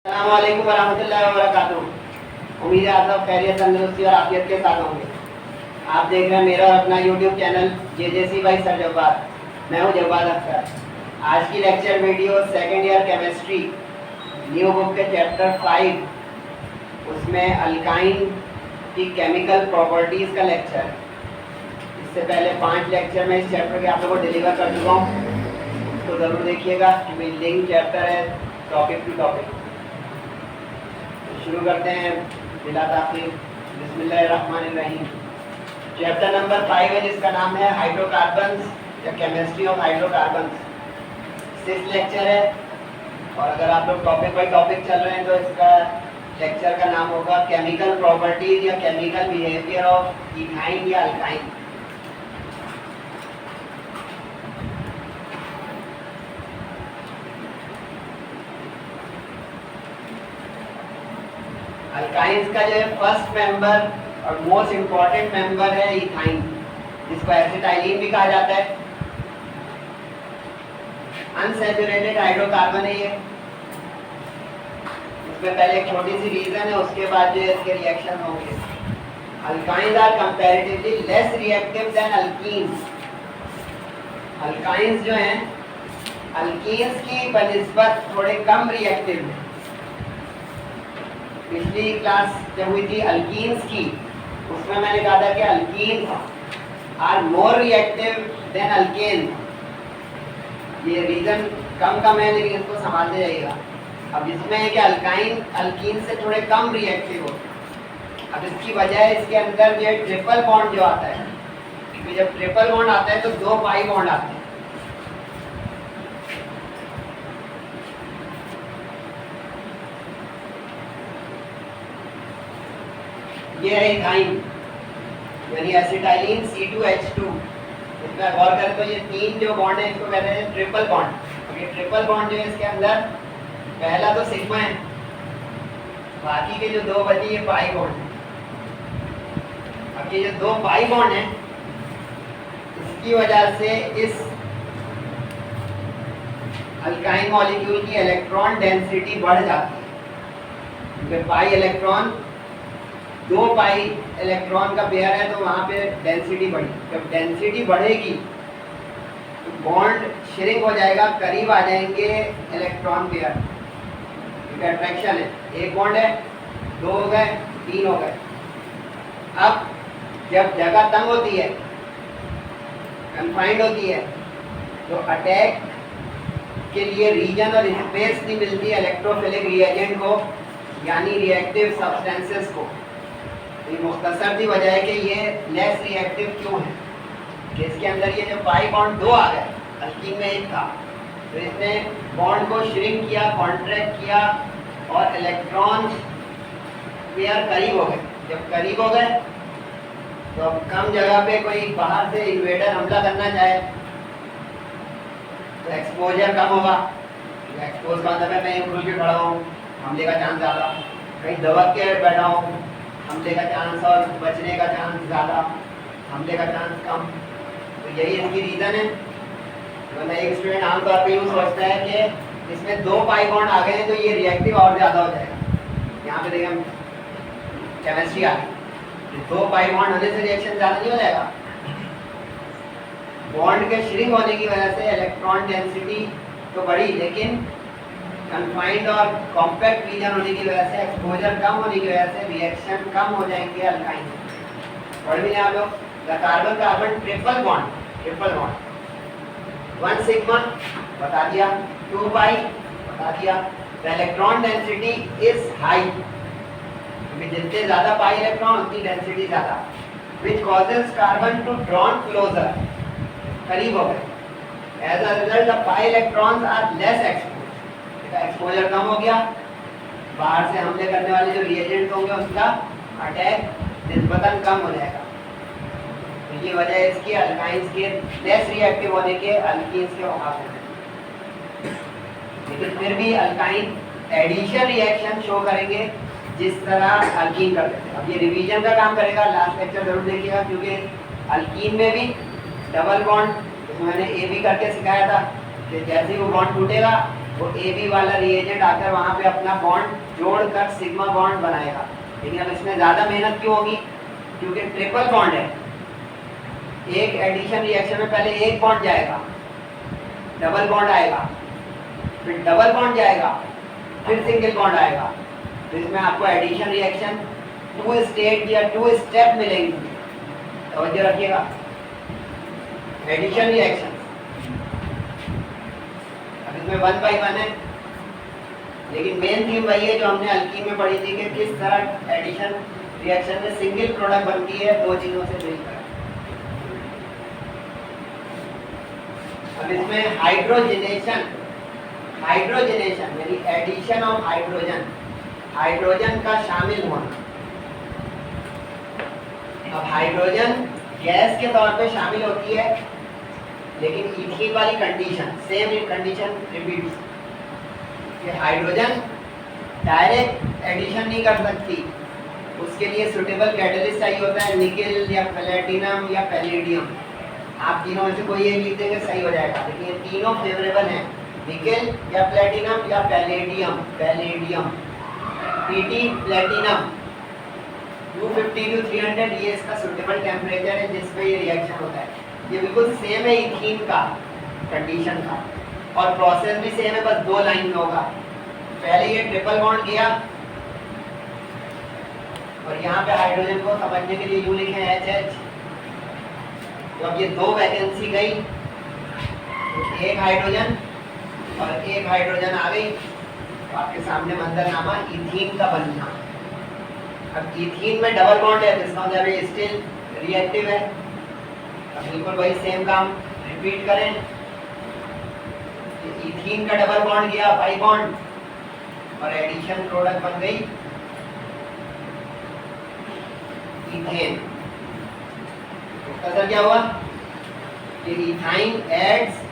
अस्सलाम वालेकुम वरहमतुल्लाहि वबरकातुहू। उम्मीद है आप सब खैरियत, तंदुरुस्ती और आफियत के साथ होंगे। आप देख रहे हैं मेरा और अपना YouTube channel JJC by sir Jabbar. मैं हूं जब्बार अख्तर। आज की lecture video second year chemistry new book के चैप्टर 5, उसमें अल्काइन की केमिकल प्रॉपर्टीज़ का लेक्चर है। इससे पहले 5 लेक्चर में इस चैप्टर के आप लोगों को डिलीवर कर चुका हूँ, तो ज़रूर देखिएगा। लिंक चैप्टर है टॉपिक टू टॉपिक। शुरू करते हैं बिला ताख़ीर। बिस्मिल्लाहिर्रहमानिर्रहीम। चैप्टर नंबर 5 है जिसका नाम है हाइड्रोकार्बन्स या केमिस्ट्री ऑफ हाइड्रोकार्बन्स। 6 लेक्चर है, और अगर आप लोग टॉपिक बाई टॉपिक चल रहे हैं तो इसका लेक्चर का नाम होगा केमिकल प्रॉपर्टीज या केमिकल बिहेवियर ऑफ इथाइन या अल्काइन। अल्काइंस का जो है फर्स्ट मेंबर और मोस्ट इंपॉर्टेंट मेंबर है इथाइन, जिसको एसिटाइलिन भी कहा जाता है। अनसैचुरेटेड हाइड्रोकार्बन है ये। इसमें पहले एक छोटी सी रीजन है, उसके बाद जो है इसके रिएक्शन होंगे। Alkynes are comparatively less reactive than alkenes. Alkynes जो हैं अल्कीन्स की बनिस्बत थोड़े कम रिएक्टिव हैं। पिछली क्लास जब हुई थी अल्कीन्स की, उसमें मैंने कहा था कि alkenes are more reactive than alkanes. ये रीजन कम है, लेकिन इसको समझते जाइएगा। अब इसमें है कि अल्काइन अल्कीन से थोड़े कम रिएक्टिव होते हैं। अब इसकी वजह है इसके अंदर जो ट्रिपल बॉन्ड जो आता है, क्योंकि जब ट्रिपल बॉन्ड आता है तो 2 पाई बॉन्ड आते हैं। ये है इथाइन यानी एसिटाइलिन C2H2। इसमें गौर करें तो ये 3 जो बॉन्ड है इसको कहते हैं ट्रिपल बॉन्ड। ये ट्रिपल बॉन्ड जो है इसके अंदर पहला तो सिग्मा है, बाकी के जो 2 बचे ये पाई बॉन्ड है। अब ये जो 2 पाई बॉन्ड है इसकी वजह से इस अल्काइन मॉलिक्यूल की इलेक्ट्रॉन डेंसिटी बढ़ जाती है, क्योंकि पाई इलेक्ट्रॉन 2 पाई इलेक्ट्रॉन का पेयर है, तो वहाँ पे डेंसिटी बढ़ी। जब डेंसिटी बढ़ेगी तो बॉन्ड श्रिंक हो जाएगा, करीब आ जाएंगे इलेक्ट्रॉन पेयर, क्योंकि अट्रैक्शन है। 1 बॉन्ड है, 2 हो गए, 3 हो गए। अब जब जगह तंग होती है, कन्फाइंड होती है, तो अटैक के लिए रीजन और स्पेस नहीं मिलती इलेक्ट्रोफिलिक रिएजेंट को, यानी रिएक्टिव सब्सटेंसेस को। ये मुख्तसर सी वजह है कि ये लेस रिएक्टिव क्यों है कि इसके अंदर ये जो पाई बॉन्ड 2 आ गए, अल्कीन में 1 था, तो इसने बॉन्ड को श्रिंक किया, कॉन्ट्रैक्ट किया, और इलेक्ट्रॉन पेयर करीब हो गए। जब करीब हो गए तो अब कम जगह पे कोई बाहर से इन्वेडर हमला करना चाहे तो एक्सपोजर कम होगा। एक्सपोज का मतलब है मैं खुल के खड़ा हूँ, हमले का चांस ज़्यादा। कहीं दबक के बैठा हूँ, हमले का चांस और बचने का चांस ज़्यादा, हमले का चांस कम। तो यही इसकी रीज़न है। वरना एक स्टूडेंट आमतौर पर यूँ सोचता है कि इसमें 2 पाई बॉन्ड आ गए हैं तो ये रिएक्टिव और ज़्यादा हो जाएगा। यहाँ पे देखिए केमिस्ट्री आ गई, 2 पाई बॉन्ड होने से रिएक्शन ज़्यादा नहीं हो जाएगा। बॉन्ड के श्रिंक होने की वजह से इलेक्ट्रॉन डेंसिटी तो बढ़ी, लेकिन कन्फाइंड और कॉम्पैक्ट रीजन होने की वजह से, एक्सपोजर कम होने की वजह से रिएक्शन कम हो जाएंगे अल्काइन। पढ़ भी आप लोग carbon carbon triple bond 1 sigma बता दिया, 2 पाई बता दिया। The electron density is high, क्योंकि जितने ज़्यादा पाई इलेक्ट्रॉन उतनी डेंसिटी ज़्यादा, which causes carbon to drawn closer, करीब हो गए। As a result the pi electrons are less expose, exposure कम हो गया, बाहर से हमले करने वाले जो रिएजेंट होंगे उसका अटैक निस्बतन कम हो जाएगा। तो ये वजह है इसकी अल्काइंस के लेस रिएक्टिव होने के अल्कीन्स के मुकाबले। लेकिन फिर भी अल्काइन एडिशन रिएक्शन शो करेंगे जिस तरह अल्कीन करते थे। अब ये रिवीजन का काम करेगा, लास्ट लेक्चर जरूर देखिएगा, क्योंकि अल्कीन में भी डबल बॉन्ड मैंने ए भी करके सिखाया था कि जैसे ही वो बॉन्ड टूटेगा वो AB वाला रिएजेंट आकर वहाँ पे अपना बॉन्ड जोड़कर सिग्मा बॉन्ड बनाएगा। लेकिन अब इसमें ज़्यादा मेहनत क्यों होगी? क्योंकि ट्रिपल बॉन्ड है। एक एडिशन रिएक्शन में पहले एक बॉन्ड जाएगा, डबल बॉन्ड आएगा, फिर डबल बॉन्ड जाएगा, फिर सिंगल बॉन्ड आएगा। तो इसमें आपको एडिशन रिएक्शन 2 स्टेज या 2 स्टेप मिलेंगे। तवज्जो रखिएगा, एडिशन रिएक्शन अब इसमें 1 by 1 है, लेकिन मेन थीम वही है जो हमने अल्कीन में पढ़ी थी कि किस तरह एडिशन रिएक्शन में सिंगल प्रोडक्ट बनती है दो चीजों से मिलकर। अब इसमें हाइड्रोजनेशन यानी एडिशन ऑफ हाइड्रोजन का शामिल होना। अब हाइड्रोजन गैस के तौर पे शामिल होती है, लेकिन इथीन वाली कंडीशन सेम कंडीशन रिपीट्स कि हाइड्रोजन डायरेक्ट एडिशन नहीं कर सकती, उसके लिए सुटेबल कैटलिस्ट चाहिए होता है, निकेल या प्लेटिनम या पैलेडियम। आप तीनों में से कोई एक लिख देंगे सही हो जाएगा, लेकिन ये तीनों फेवरेबल हैं, निकेल या प्लेटिनम या पैलेडियम। पीटी प्लेटिनम 250 to 300 ये इसका सुटेबल टेम्परेचर है जिस पे ये रिएक्शन होता है। ये बिल्कुल सेम है इथीन का कंडीशन का, और प्रोसेस भी सेम है, बस 2 लाइन में होगा। पहले ये ट्रिपल बॉन्ड किया और यहाँ पे हाइड्रोजन को समझने के लिए यूं लिखे HH। तो अब ये 2 वैकेंसी गई, तो एक हाइड्रोजन और एक हाइड्रोजन आ गई, तो आपके सामने मंजरनामा इथीन का बनना। अब इथीन में डबल बॉन्ड है, इसका मतलब ये स्टिल रिएक्टिव है। अब बिल्कुल वही सेम काम रिपीट करें। इथीन का डबल बॉन्ड गया, पाई बॉन्ड, और एडिशन प्रोडक्ट बन गई इथेन। इसका असर क्या हुआ कि ethyne ads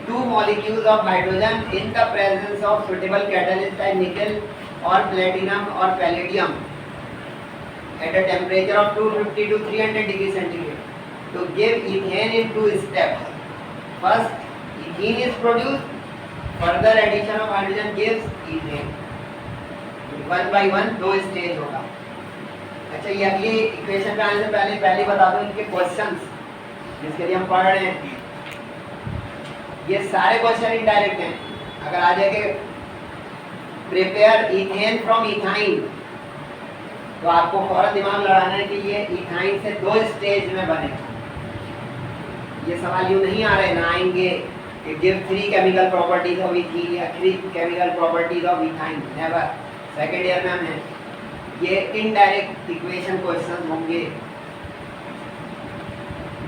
2 molecules of hydrogen in the presence of suitable catalyst like nickel or platinum or palladium at a temperature of 250 to 300 degrees centigrade to give ethane in 2 steps. First, ethene is produced. Further addition of hydrogen gives ethane. 1 by 1 2 stage होगा। अच्छा, ये अगली equation पे आने से पहले बता दूं इनके क्वेश्चंस जिसके लिए हम पढ़ रहे हैं। ये सारे क्वेश्चन इनडायरेक्ट हैं। अगर आ जाए कि प्रिपेयर इथेन फ्रॉम इथाइन, तो आपको फौरन दिमाग लगाना है कि ये इथाइन से 2 स्टेज में बनेगा। ये सवाल यूं नहीं आ रहे, ना आएंगे कि give 3 chemical properties of ethene या 3 chemical properties of ethyne. Never. Second year में हम हैं, ये इनडायरेक्ट इक्वेशन क्वेश्चन होंगे।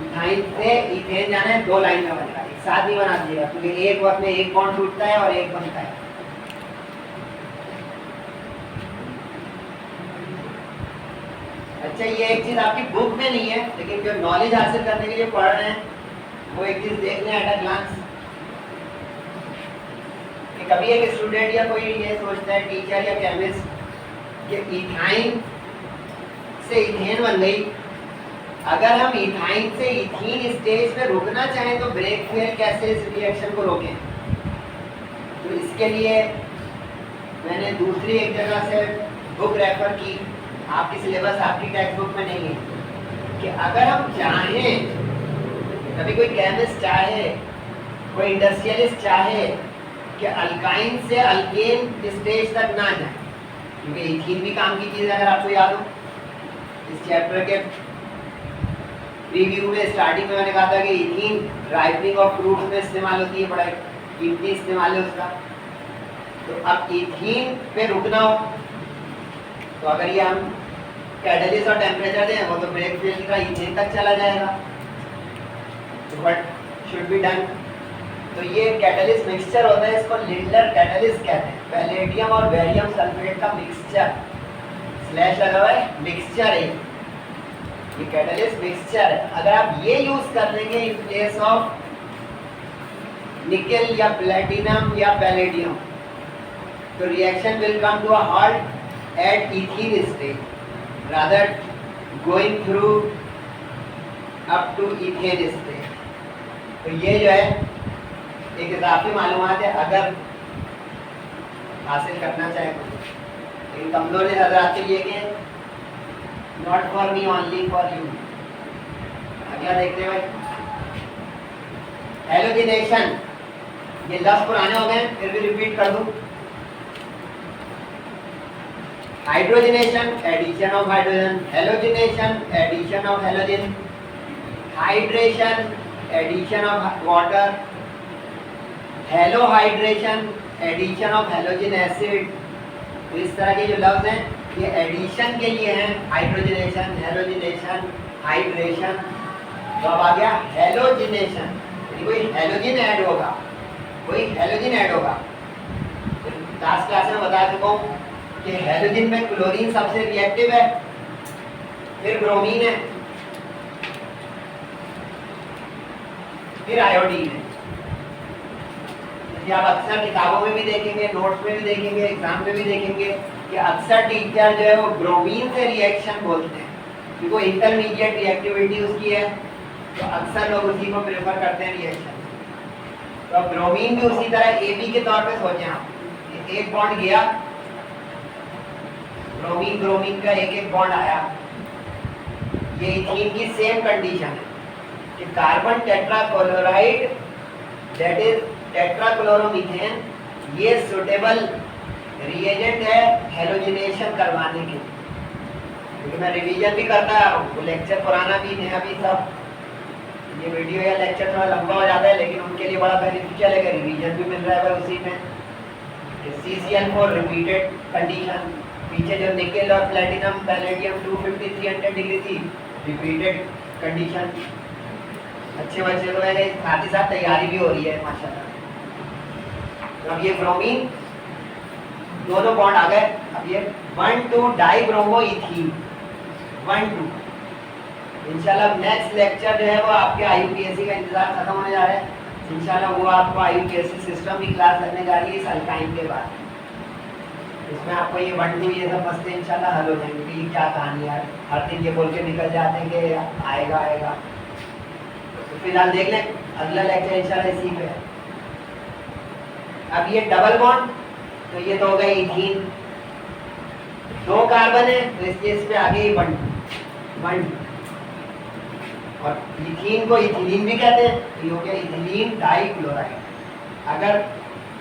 इथाइन से इथेन जाना है, 2 लाइन में बनेगा, एक साथ ही बना दीजिएगा, क्योंकि एक वक्त में एक बॉन्ड टूटता है और एक बनता है। अच्छा, ये एक चीज आपकी बुक में नहीं है, लेकिन जो नॉलेज हासिल करने के लिए पढ़ रहे हैं वो एक चीज देख लें एट अ ग्लांस। कभी एक स्टूडेंट या कोई ये सोचता है, टीचर या केमिस्ट, कि इथाइन से इथेन बन गई, अगर हम इथाइन से इथीन स्टेज पे रुकना चाहें तो ब्रेक फेल कैसे इस रिएक्शन को रोकें? तो इसके लिए मैंने दूसरी एक जगह से बुक रेफर की, आपकी सिलेबस आपकी टेक्स्ट बुक में नहीं है, कि अगर हम चाहें, कभी कोई केमिस्ट चाहे, कोई इंडस्ट्रियलिस्ट चाहे कि अल्काइन से अल्केन स्टेज तक ना जाए, क्योंकि इथीन भी काम की चीज़ है। अगर आपको याद हो, इस चैप्टर के रिव्यू में स्टार्टिंग में मैंने कहा था कि इथीन राइपनिंग ऑफ फ्रूट्स में इस्तेमाल होती है, बड़ा कीमती इस्तेमाल है उसका। तो अब इथीन पे रुकना हो तो अगर ये हम कैटलिस्ट और टेम्परेचर दें, वो तो ब्रेक फेल का इथेन तक चला जाएगा। तो व्हाट शुड बी डन? तो ये कैटलिस्ट मिक्सचर होता है, इसको लिंडर कैटलिस्ट कहते हैं। पैलेडियम और बेरियम सल्फेट का मिक्सचर, स्लैश लगा हुआ है, मिक्सचर है ये कैटलिस्ट मिक्सचर है। अगर आप ये यूज कर लेंगे इन प्लेस ऑफ निकेल या प्लेटिनम या पैलेडियम, तो reaction will come to a halt at ethene stage rather going through up to ethane stage। तो ये जो है एक इजाफी मालूमात है। अगर हासिल करना चाहे कुछ, लेकिन कमजोर हजरात के लिए कि not for me only for you. अगला देखते हैं भाई, हेलोजिनेशन। ये लफ्ज पुराने हो गए, फिर भी रिपीट कर दूं। Hydrogenation, addition of hydrogen. Halogenation, addition of halogen. Hydration, addition of water. Halohydration, addition of halogen acid. तो इस तरह के जो लफ्ज हैं ये एडिशन के लिए हैं, हाइड्रोजनेशन, हेलोजिनेशन, हाइड्रेशन। तो अब आ गया हेलोजिनेशन, कोई हेलोजन ऐड होगा, कोई हेलोजन ऐड होगा। लास्ट क्लास में बता चुका हूँ कि हेलोजन में क्लोरीन सबसे रिएक्टिव है, फिर ब्रोमीन है, फिर आयोडीन है। आप अक्सर किताबों में भी देखेंगे, नोट्स में भी देखेंगे, एग्जाम में भी देखेंगे कि अक्सर टीचर जो है वो ब्रोमीन से रिएक्शन बोलते हैं, क्योंकि वो इंटरमीडिएट रिएक्टिविटी उसकी है, तो अक्सर लोग उसी को प्रेफर करते हैं रिएक्शन। तो ब्रोमीन भी उसी तरह AB के तौर पे सोचें आप, एक बॉन्ड गया, ब्रोमीन ब्रोमीन का एक एक बॉन्ड आया, ये इथीन की सेम कंडीशन है कि कार्बन टेट्राक्लोराइड दैट इज टेट्राक्लोरोमीथेन, ये सुटेबल रिएजेंट है हेलोजिनेशन करवाने के। क्योंकि मैं रिवीजन भी करता हूँ, लेक्चर पुराना भी नया भी सब, ये वीडियो या लेक्चर थोड़ा लंबा हो जाता है, लेकिन उनके लिए बड़ा बेनिफिशियल है कि रिवीजन भी मिल रहा है उसी में। CCl4 रिपीटेड कंडीशन, पीछे जो निकेल और प्लेटिनम पैलेडियम 250 300 डिग्री थी, रिपीटेड कंडीशन। अच्छे बच्चे तो है, साथ ही साथ तैयारी भी हो रही है माशाल्लाह। तो अब ये ब्रोमीन दोनों बॉन्ड आ गए, अब ये 1,2 डाइब्रोमो इथीन 1,2। इंशाल्लाह नेक्स्ट लेक्चर जो है वो आपके IUPAC का इंतजार खत्म होने जा रहा है, इंशाल्लाह वो आपको IUPAC सिस्टम की क्लास लगने जा रही है इस अल्काइन के बाद। इसमें आपको ये 1,2 ये सब मसले इंशाल्लाह हल हो जाएंगे कि ये क्या कहानी है, हर दिन ये बोल के निकल जाते हैं कि आएगा आएगा। तो फिलहाल देख लें, अगला लेक्चर इंशाल्लाह इसी पे है। अब ये डबल बॉन्ड, तो ये तो हो गई इथीन, 2 कार्बन है तो इसलिए इस पे आगे ही 1,2। और इथीन को इथिलीन भी कहते हैं, तो ये हो गया इथिलीन डाइक्लोराइड। अगर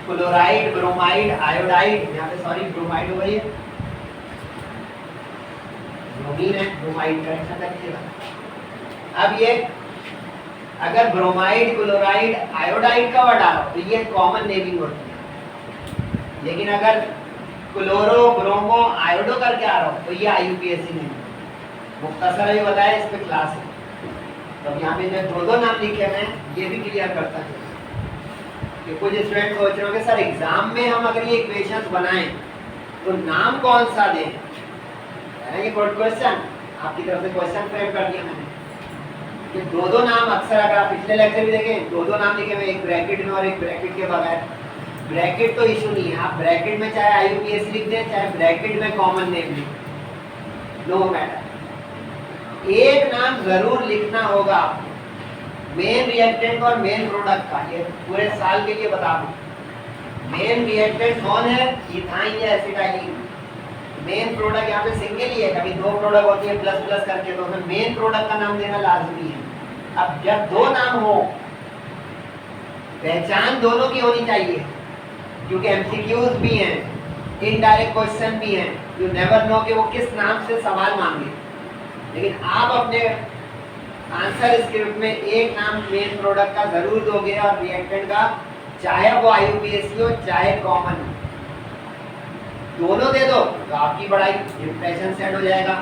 क्लोराइड, ब्रोमाइड, आयोडाइड, यहाँ पे सॉरी ब्रोमाइड हो गई है, ब्रोमीन है, ब्रोमाइड करेक्शन करिएगा। अब ये अगर ब्रोमाइड, क्लोराइड, आयोडाइड का वर्ड डालो तो ये कॉमन नेमिंग होती है, लेकिन अगर क्लोरो, ब्रोमो, आयोडो करके आ रहा हो तो ये IUPAC नहीं। मुख्तसर ये बताया, इस पे क्लास है। तो यहाँ पे जो 2 नाम लिखे हैं ये भी क्लियर करता है कि कुछ स्टूडेंट सोच रहे हो कि सर एग्जाम में हम अगर ये इक्वेशंस बनाएं तो नाम कौन सा दें, है ना? ये गुड क्वेश्चन, आपकी तरफ से क्वेश्चन फ्रेम कर दिया मैंने। ये 2 नाम अक्सर, अगर आप पिछले लेक्चर भी देखें 2 नाम लिखे हुए, एक ब्रैकेट में और एक ब्रैकेट के बगैर। ब्रैकेट तो इशू नहीं है, आप ब्रैकेट में चाहे IUPAC लिख दें, चाहे ब्रैकेट में कॉमन नेम लिख दें, नो मैटर। एक नाम जरूर लिखना होगा मेन रिएक्टेंट और मेन प्रोडक्ट का, ये पूरे साल के लिए बता दूं। मेन रिएक्टेंट कौन है, इथाइन या एसिटाइलिन। मेन प्रोडक्ट यहाँ पे सिंगल ही है, कभी 2 प्रोडक्ट होती है प्लस प्लस करके, तो फिर मेन प्रोडक्ट का नाम देना लाजमी है। अब जब 2 नाम हो, पहचान दोनों की होनी चाहिए, क्योंकि MCQs भी हैं, इनडायरेक्ट क्वेश्चन भी हैं, यू नेवर नो कि वो किस नाम से सवाल मांगे। लेकिन आप अपने आंसर स्क्रिप्ट में एक नाम मेन प्रोडक्ट का जरूर दोगे और रिएक्टेंट का, चाहे वो IUPAC हो चाहे कॉमन हो, दोनों दे दो तो आपकी पढ़ाई इंप्रेशन सेट हो जाएगा।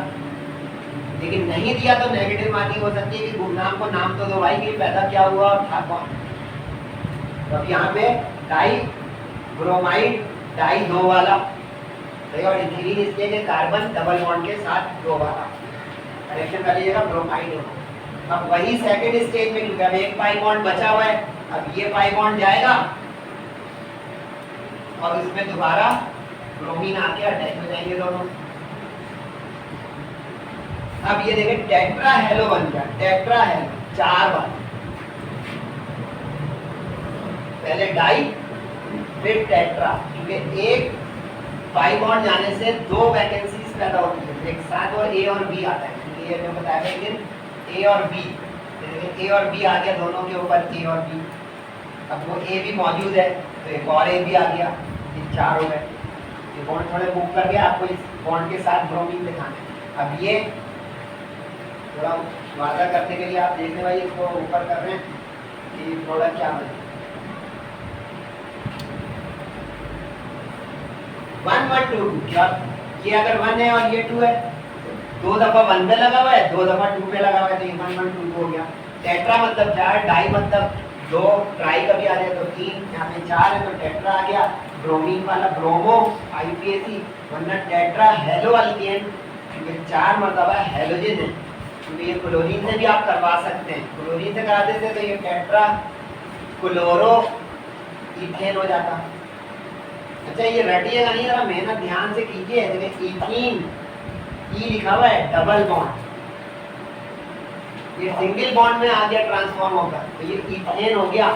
लेकिन नहीं दिया तो नेगेटिव मार्किंग हो सकती है कि गुमनाम को नाम तो दो भाई कि पैदा क्या हुआ और था कौन। तो अब यहाँ पे डाई ब्रोमाइड, डाई 2 वाला, और इथीलीन इसलिए कि कार्बन डबल बॉन्ड के साथ 2 वाला, करेक्शन कर लीजिएगा, ब्रोमाइड हो। अब वही सेकंड स्टेज में, क्योंकि अब एक पाई बॉन्ड बचा हुआ है, अब ये पाई बॉन्ड जाएगा और इसमें दोबारा ब्रोमीन आके अटैच हो जाएंगे दोनों। अब ये देखें टेट्रा हेलो बन गया, टेट्रा हेलो 4 बार, पहले डाई फिर टेट्रा, क्योंकि एक पाई बॉन्ड जाने से दो वैकेंसीज पैदा होती है एक साथ, और ए और बी आता है, क्योंकि ये जो बताया था लेकिन ए और बी, ए और बी आ गया दोनों के ऊपर ए और बी। अब वो ए भी मौजूद है तो एक और ए भी आ गया, ये 4 हो गए। ये बॉन्ड थोड़े मूव करके आपको इस बॉन्ड के साथ ब्रोमीन दिखाना है। अब ये थोड़ा वादा करने के लिए आप देखने भाई इसको ऊपर कर रहे हैं कि प्रोडक्ट क्या बने। 1 1 2 2, ये अगर 1 है और ये 2 है, 2 दफा 1 पे लगा हुआ है, 2 दफा 2 पे लगा हुआ है, तो ये 1 1 2 हो गया। टेट्रा मतलब 4, डाई मतलब 2, ट्राई कभी आ जाए तो 3, यहाँ पे 4 है तो टेट्रा आ गया। ब्रोमीन वाला ब्रोमो IUPAC, वरना टेट्रा हेलो अल्केन, ये 4 मरतबा हेलोजन है, क्योंकि ये क्लोरीन से भी आप करवा सकते हैं। क्लोरीन से करा देते तो ये टेट्रा क्लोरो इथेन हो जाता। अच्छा ये रटिएगा नहीं, जरा मेहनत ध्यान से कीजिए। इथीन ई लिखा हुआ है डबल बॉन्ड, ये सिंगल बॉन्ड में आ गया ट्रांसफॉर्म होकर, तो ये इथेन हो गया।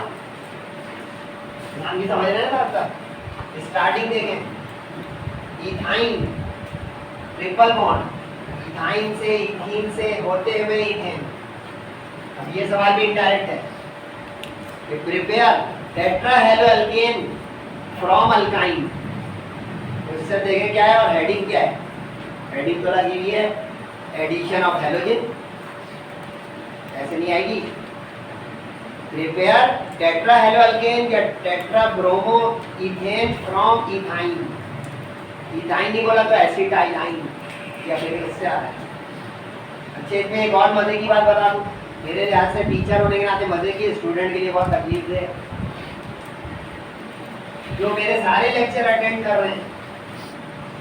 ध्यान भी समझ रहे हैं ना आपका। स्टार्टिंग देखें, इथाइन ट्रिपल बॉन्ड, इथाइन से इथीन से होते हुए इथेन। अब ये सवाल भी इनडायरेक्ट है, prepare tetra hello alkane from alkyne. तो इससे देखें क्या है और हेडिंग क्या है। हेडिंग तो लगी हुई है एडिशन ऑफ हेलोजन, ऐसे नहीं आएगी। प्रिपेयर टेट्रा हेलो अल्केन या tetra bromo ethane from ethyne. Ethyne नहीं बोला तो एसिटाइलाइन या फिर इससे आ रहा है। अच्छा इसमें एक और मजे की बात बता दूं, मेरे लिहाज से टीचर होने के नाते मजे की, स्टूडेंट के लिए बहुत तकलीफ है। जो मेरे सारे लेक्चर अटेंड कर रहे हैं,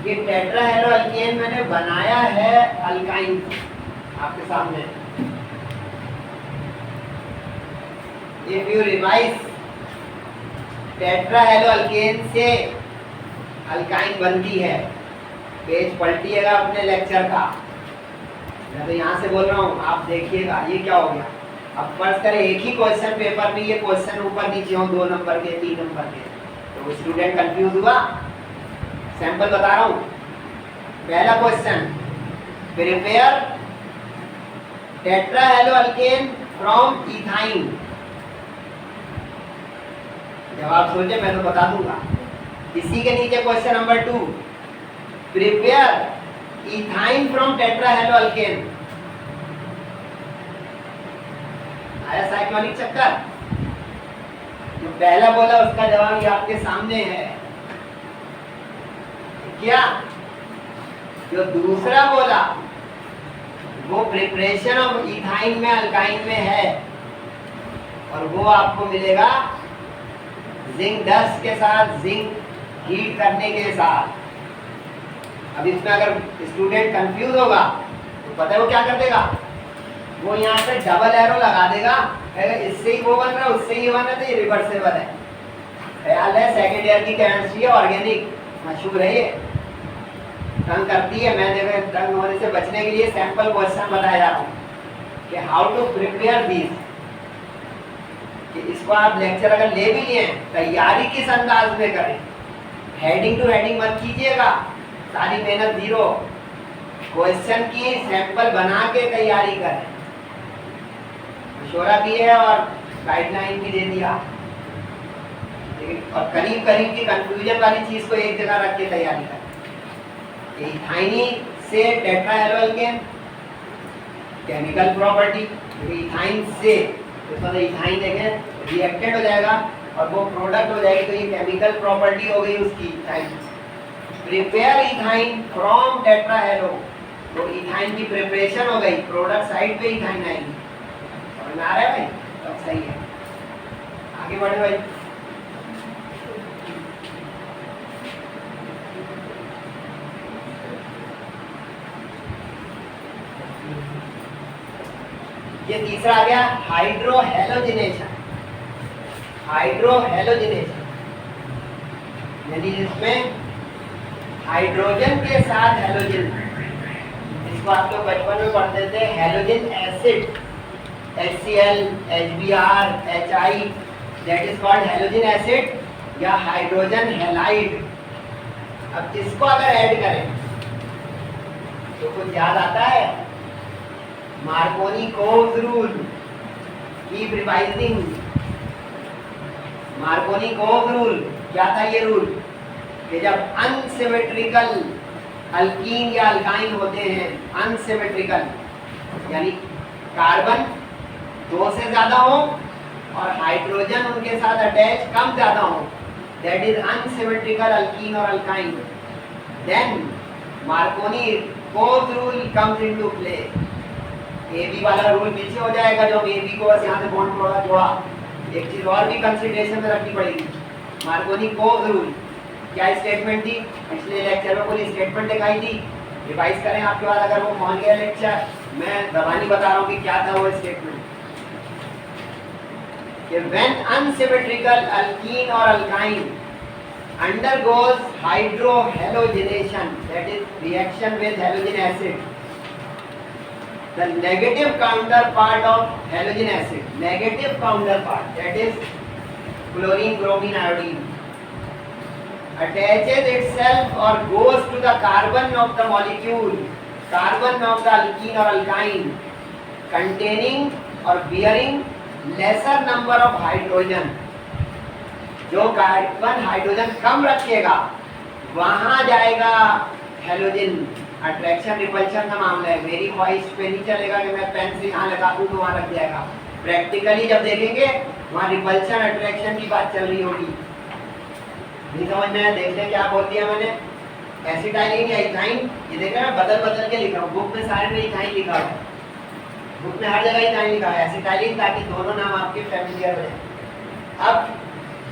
ये टेट्रा हेलो अल्केन मैंने बनाया है अल्काइन आपके सामने। If you revise, tetra hello alkane से अल्काइन बनती है। पेज पलटिएगा अपने लेक्चर का, मैं तो यहाँ से बोल रहा हूँ, आप देखिएगा ये क्या हो गया। अब फर्ज करें एक ही क्वेश्चन पेपर में ये क्वेश्चन ऊपर नीचे हो 2 नंबर के 3 नंबर के, तो स्टूडेंट कंफ्यूज हुआ। सैंपल बता रहा हूँ। पहला question, prepare tetra hello alkane from ethyne. जवाब सोचे, मैं तो बता दूंगा। इसी के नीचे question number 2, prepare ethyne from tetra hello alkane. आया साइक्लोनिक चक्कर। जो पहला बोला उसका जवाब ये आपके सामने है। क्या जो दूसरा बोला वो प्रिपरेशन ऑफ इथाइन में अल्काइन में है, और वो आपको मिलेगा जिंक डस्ट के साथ, जिंक हीट करने के साथ। अब इसमें अगर स्टूडेंट कंफ्यूज होगा तो पता है वो क्या कर देगा, वो यहाँ पे डबल एरो लगा देगा, अगर इससे ही वो बन रहा है उससे ही बन रहा है तो ये रिवर्सेबल है। ख्याल है सेकेंड ईयर की केमिस्ट्री है, ऑर्गेनिक मशहूर है, ये तंग करती है। मैं देखो तंग होने से बचने के लिए सैंपल क्वेश्चन बताया जा रहा हूँ कि हाउ टू प्रिपेयर दिस। कि इसको आप लेक्चर अगर ले भी लिए, तैयारी किस अंदाज में करें। हेडिंग टू हेडिंग मत कीजिएगा, सारी मेहनत जीरो। क्वेश्चन की सैंपल बना के तैयारी करें। मशवरा भी है और गाइडलाइन भी दे दिया, लेकिन और करीब करीब की कंफ्यूजन वाली चीज को एक जगह रख के तैयारी करें। इथाइनी से tetra hello alkane chemical property, ethyne से तो इथाइन देखें रिएक्टेड हो जाएगा और वो प्रोडक्ट हो जाएगी, तो ये केमिकल प्रॉपर्टी हो गई उसकी ethyne. Prepare ethyne from tetra hello, तो इथाइन की प्रिपरेशन हो गई, प्रोडक्ट साइड पे इथाइन आएगी। समझ में आ रहा है भाई? तब सही है, आगे बढ़े भाई। ये तीसरा आ गया हाइड्रोहेलोजिनेशन। हाइड्रोहेलोजिनेशन यानी जिसमें हाइड्रोजन के साथ हेलोजन, इसको आप लोग बचपन में पढ़ते थे halogen acid, HCl, HBr, HI, that is called halogen acid या हाइड्रोजन हैलाइड। अब इसको अगर ऐड करें तो कुछ याद आता है? मार्कोनी-कोव्स रूल, कीप रिवाइजिंग। मार्कोनी-कोव्स रूल क्या था? ये रूल कि जब अनसिमेट्रिकल अल्कीन या अल्काइन होते हैं, अनसिमेट्रिकल यानी कार्बन दो से ज्यादा हो और हाइड्रोजन उनके साथ अटैच कम ज्यादा हो, दैट इज अनसिमेट्रिकल अल्कीन और alkyne, then Markovnikov's rule comes into play. AB वाला रूल पीछे हो जाएगा, जो AB को बस यहाँ से बॉन्ड जोड़ा। एक चीज और भी कंसीडरेशन में रखनी पड़ेगी, मार्कोनी-कोव्स रूल क्या स्टेटमेंट थी? पिछले लेक्चर में पूरी स्टेटमेंट दिखाई थी, रिवाइज करें आपके बाद अगर वो पहुंच गया लेक्चर, मैं दबानी बता रहा हूँ कि क्या था वो स्टेटमेंट। कि when unsymmetrical alkene or alkyne undergoes hydrohalogenation, that is reaction with halogen acid, the negative counterpart of halogen acid, negative counterpart, that is chlorine, bromine, iodine, attaches itself or goes to the carbon of the molecule, carbon of the alkene or alkyne, containing or bearing lesser number of hydrogen। जो carbon hydrogen कम रखेगा वहां जाएगा halogen. Attraction repulsion का मामला है, मेरी ख्वाहिश पे नहीं चलेगा कि मैं पेन से यहाँ लगा दूं तो वहां लग जाएगा। प्रैक्टिकली जब देखेंगे वहां रिपल्शन अट्रैक्शन की बात चल रही होगी। नहीं समझ में आया? देख लें क्या बोल दिया मैंने। एसिटाइलिन या इथाइन, ये देख रहे हैं बदल बदल के लिखा हूँ, बुक में सारे में इथाइन लिखा है, बुक में हर जगह इथाइन लिखा है, एसिटाइलिन, ताकि दोनों नाम आपके फैमिलियर रहे। अब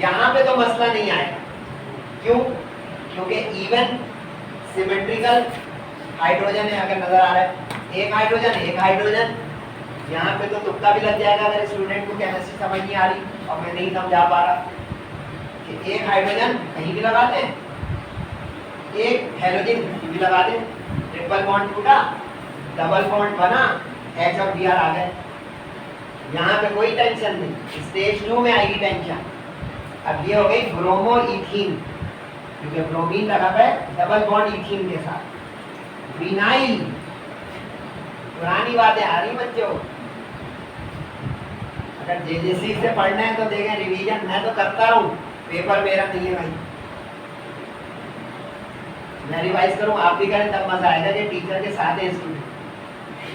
यहाँ पे तो मसला नहीं आएगा, क्यों? क्योंकि इवन सिमेट्रिकल हाइड्रोजन है, अगर नजर आ रहा है एक हाइड्रोजन, यहाँ पे तो तुक्का भी लग जाएगा अगर स्टूडेंट को केमिस्ट्री समझ नहीं आ रही और मैं नहीं समझा पा रहा कि एक हाइड्रोजन कहीं भी लगा दें, एक हेलोजन भी लगा दें, ट्रिपल बॉन्ड टूटा, डबल बॉन्ड बना, H और Br आ गए। यहाँ पे कोई टेंशन नहीं, स्टेज 2 में आएगी टेंशन। अब ये हो गई ब्रोमो इथीन, क्योंकि ब्रोमीन लगा है डबल बॉन्ड इथीन के साथ। विनाइल, पुरानी बातें आ रही बच्चों, अगर जेजेसी से पढ़ना है तो देखें रिवीजन, मैं तो करता रहूं, पेपर मेरा नहीं है भाई, मैं रिवाइज करूं आप भी करें तब मजा आएगा कि टीचर के साथ है स्टूडेंट।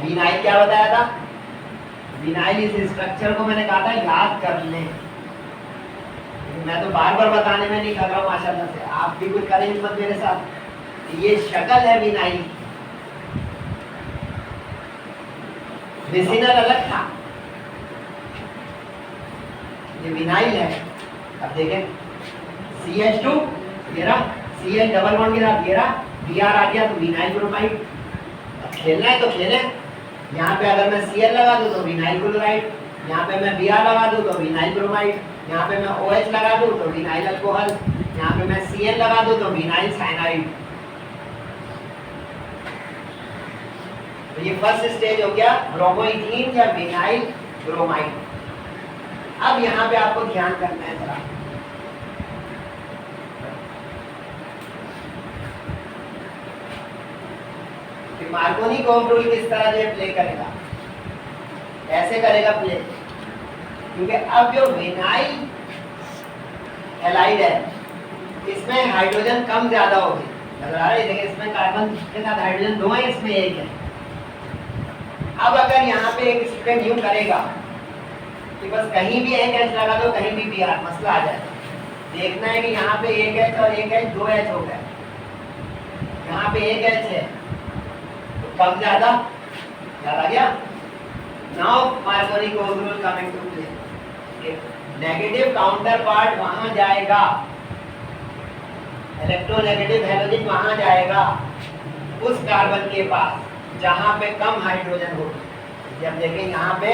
विनाइल क्या बताया था? विनाइल इस स्ट्रक्चर को मैंने कहा था याद कर लें, मैं तो बार बार बताने में नहीं कर रहा हूँ माशाल्लाह से, आप भी कुछ करें हिम्मत मेरे साथ। ये शक्ल है विनाइल, विसिनल अलग था, ये विनाइल है। अब देखें CH2 घेरा, Cl डबल बॉन्ड घेरा, घेरा Br आ गया तो विनाइल ब्रोमाइड। अब खेलना है तो खेलें, यहाँ पे अगर मैं Cl लगा दूं तो विनाइल क्लोराइड, यहाँ पे मैं Br लगा दूं तो विनाइल ब्रोमाइड, यहाँ पे मैं OH लगा दूं तो विनाइल अल्कोहल, यहाँ पे मैं Cl लगा दूं तो विनाइल साइनाइड। तो ये फर्स्ट स्टेज हो गया ब्रोमोइथीन या विनाइल ब्रोमाइड। अब यहाँ पे आपको ध्यान करना है जरा, कि मार्कोनी-कोव्स रूल किस तरह जो प्ले करेगा, ऐसे करेगा प्ले, क्योंकि अब जो विनाइल हैलाइड है इसमें हाइड्रोजन कम ज्यादा हो गई, नजर आ रहा है? देखिए इसमें कार्बन के साथ हाइड्रोजन दो है, इसमें एक है। अब अगर यहाँ पे एक स्टूडेंट यूं करेगा कि बस कहीं भी एक H लगा दो, कहीं भी Br, मसला आ जाए। देखना है कि यहाँ पे एक H और एक H, दो H हो गए, यहाँ पे एक H है तो कम ज्यादा याद आ गया। Now Markovnikov's rule coming to play, negative counter part वहां जाएगा, इलेक्ट्रोनेगेटिव हैलोजन वहां जाएगा उस कार्बन के पास जहां पे कम हाइड्रोजन होगी। जब देखें यहाँ पे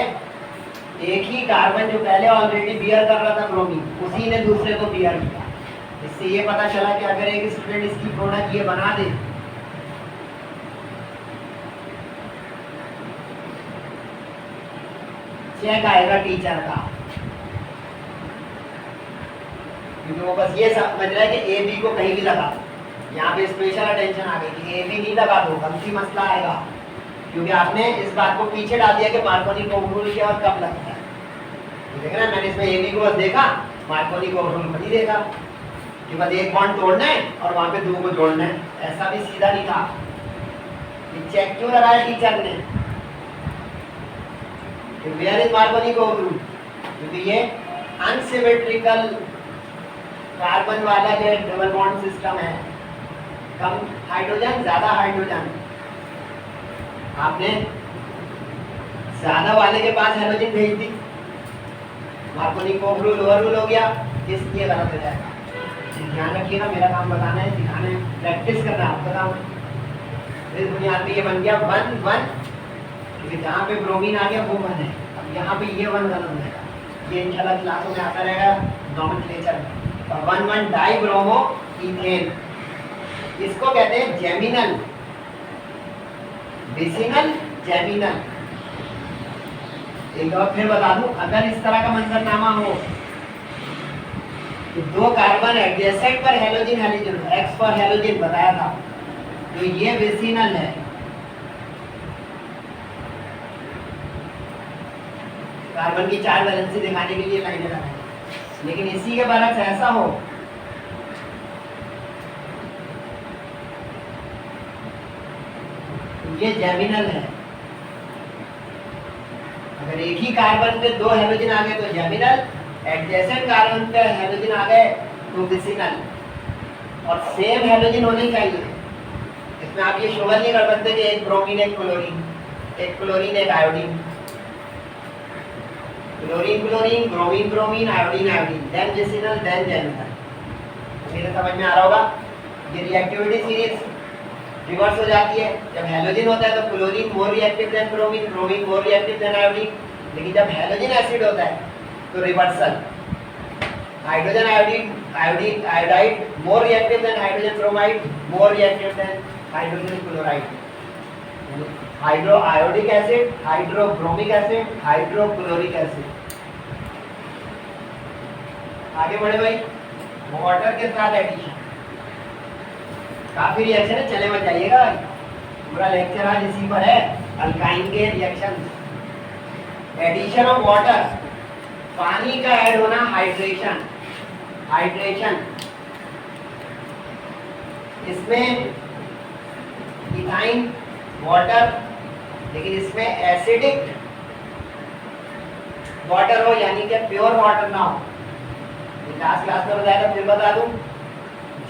एक ही कार्बन जो पहले ऑलरेडी बियर कर रहा था ब्रोमीन, उसी ने दूसरे को बियर किया। इससे ये पता चला कि अगर एक स्टूडेंट इसकी प्रोडक्ट ये बना दे, चेक आएगा टीचर का, क्योंकि वो बस ये समझ रहा है कि A B को कहीं भी लगा, यहाँ पे स्पेशल अटेंशन आ गई कि ए भी नहीं लगा दो, गलती मसला आएगा, क्योंकि आपने इस बात को पीछे डाल दिया कि मार्कोनी को रूल क्या और कब लगता है। देख रहे हैं, मैंने इसमें ए बी को देखा, मार्कोनी को रूल नहीं देखा कि बस एक बॉन्ड तोड़ना है और वहाँ पे दो को जोड़ना है, ऐसा भी सीधा नहीं था। ये चेक क्यों लगाया टीचर ने? वेयर इज मार्कोनी को रूल? क्योंकि ये अनसिमेट्रिकल कार्बन वाला जो डबल बॉन्ड सिस्टम है, कम हाइड्रोजन ज्यादा हाइड्रोजन, आपने ज्यादा वाले के पास हाइड्रोजन भेज दी, मार्कोनी को रूल ओवर रूल हो गया, इसलिए गलत हो जाएगा। ध्यान रखिएगा, मेरा काम बताना है, सिखाना है, प्रैक्टिस करना है आपका काम है। इस बुनियाद पे ये बन गया 1 1, क्योंकि जहाँ पे ब्रोमीन आ गया वो 1 है। अब यहाँ पे ये 1 गलत हो जाएगा, ये इंशाल्लाह क्लासों में आता रहेगा नॉमेनक्लेचर में। और 1 1 डाई ब्रोमो इथेन, इसको कहते हैं जेमिनल, बेसिनल, जेमिनल। एक बार फिर बता दूं, अगर इस तरह का मंजरनामा हो तो दो कार्बन एडजेसेंट पर halogen halogen x for halogen बताया था, तो ये बेसिनल है। कार्बन की 4 वैलेंसी दिखाने के लिए लाइनें लगाई, लेकिन इसी के बरक्स ऐसा हो ये जेमिनल है। अगर एक ही कार्बन पे 2 हेलोजन आ गए तो जेमिनल, एडजेसेंट कार्बन पे हेलोजन आ गए तो बेसिनल, और सेम हेलोजन होने चाहिए। इसमें आप ये शुगर नहीं कर सकते कि एक ब्रोमीन एक क्लोरीन, एक क्लोरीन एक iodine, chlorine chlorine, bromine bromine, iodine iodine, then vicinal, then geminal. मेरे समझ में आ रहा होगा? ये रिएक्टिविटी सीरीज रिवर्स हो जाती है। जब हेलोजन होता है तो क्लोरीन मोर रिएक्टिव देन ब्रोमीन, ब्रोमीन मोर रिएक्टिव देन आयोडीन, लेकिन जब हेलोजन एसिड होता है तो reversal, hydrogen iodine, iodine iodide मोर रिएक्टिव देन हाइड्रोजन ब्रोमाइड, मोर reactive then hydrogen chloride. Hydro iodic acid, hydrobromic acid, hydrochloric acid. आगे बढ़े भाई, वाटर के साथ एडिशन, काफी रिएक्शन है, चले मत जाइएगा, पूरा लेक्चर आज इसी पर है, अल्काइन के रिएक्शन। एडिशन ऑफ वाटर, पानी का ऐड होना, हाइड्रेशन, हाइड्रेशन। इसमें इथाइन वाटर, लेकिन इसमें एसिडिक वाटर हो, यानी कि प्योर वाटर ना हो। लास्ट क्लास में बताया था, फिर बता दूं,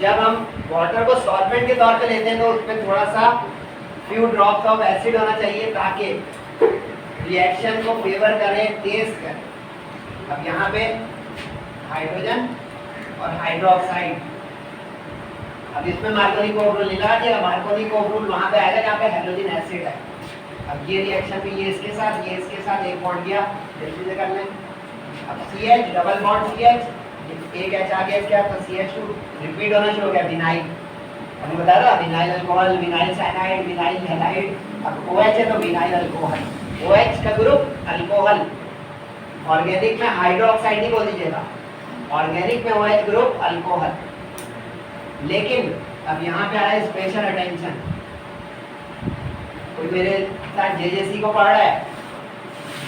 जब हम वाटर को सॉल्वेंट के तौर पे लेते हैं तो उसमें थोड़ा सा फ्यू ड्रॉप्स ऑफ एसिड होना चाहिए ताकि रिएक्शन को फेवर करे, तेज करे। अब यहाँ पे हाइड्रोजन और हाइड्रोक्साइड, अब इसमें मार्कोनी को रूल नहीं लगा दिया, मार्कोनी को रूल वहाँ पे आएगा जहाँ पे हाइड्रोजन एसिड है। अब ये रिएक्शन भी ये इसके साथ, ये इसके साथ एक बॉन्ड दिया, जल्दी से कर लें। अब CH डबल बॉन्ड CH, एक H आ गया इसके साथ, तो CH2 रिपीट होना शुरू हो गया, विनाइल। अभी बता रहा, vinyl alcohol, vinyl cyanide, vinyl halide. अब OH है तो विनाइल अल्कोहल, OH का ग्रुप अल्कोहल। ऑर्गेनिक में हाइड्रोक्साइड नहीं बोल दीजिएगा, ऑर्गेनिक में OH ग्रुप अल्कोहल। लेकिन अब यहाँ पे आया स्पेशल अटेंशन, कोई मेरे साथ JJC को पढ़ रहा है,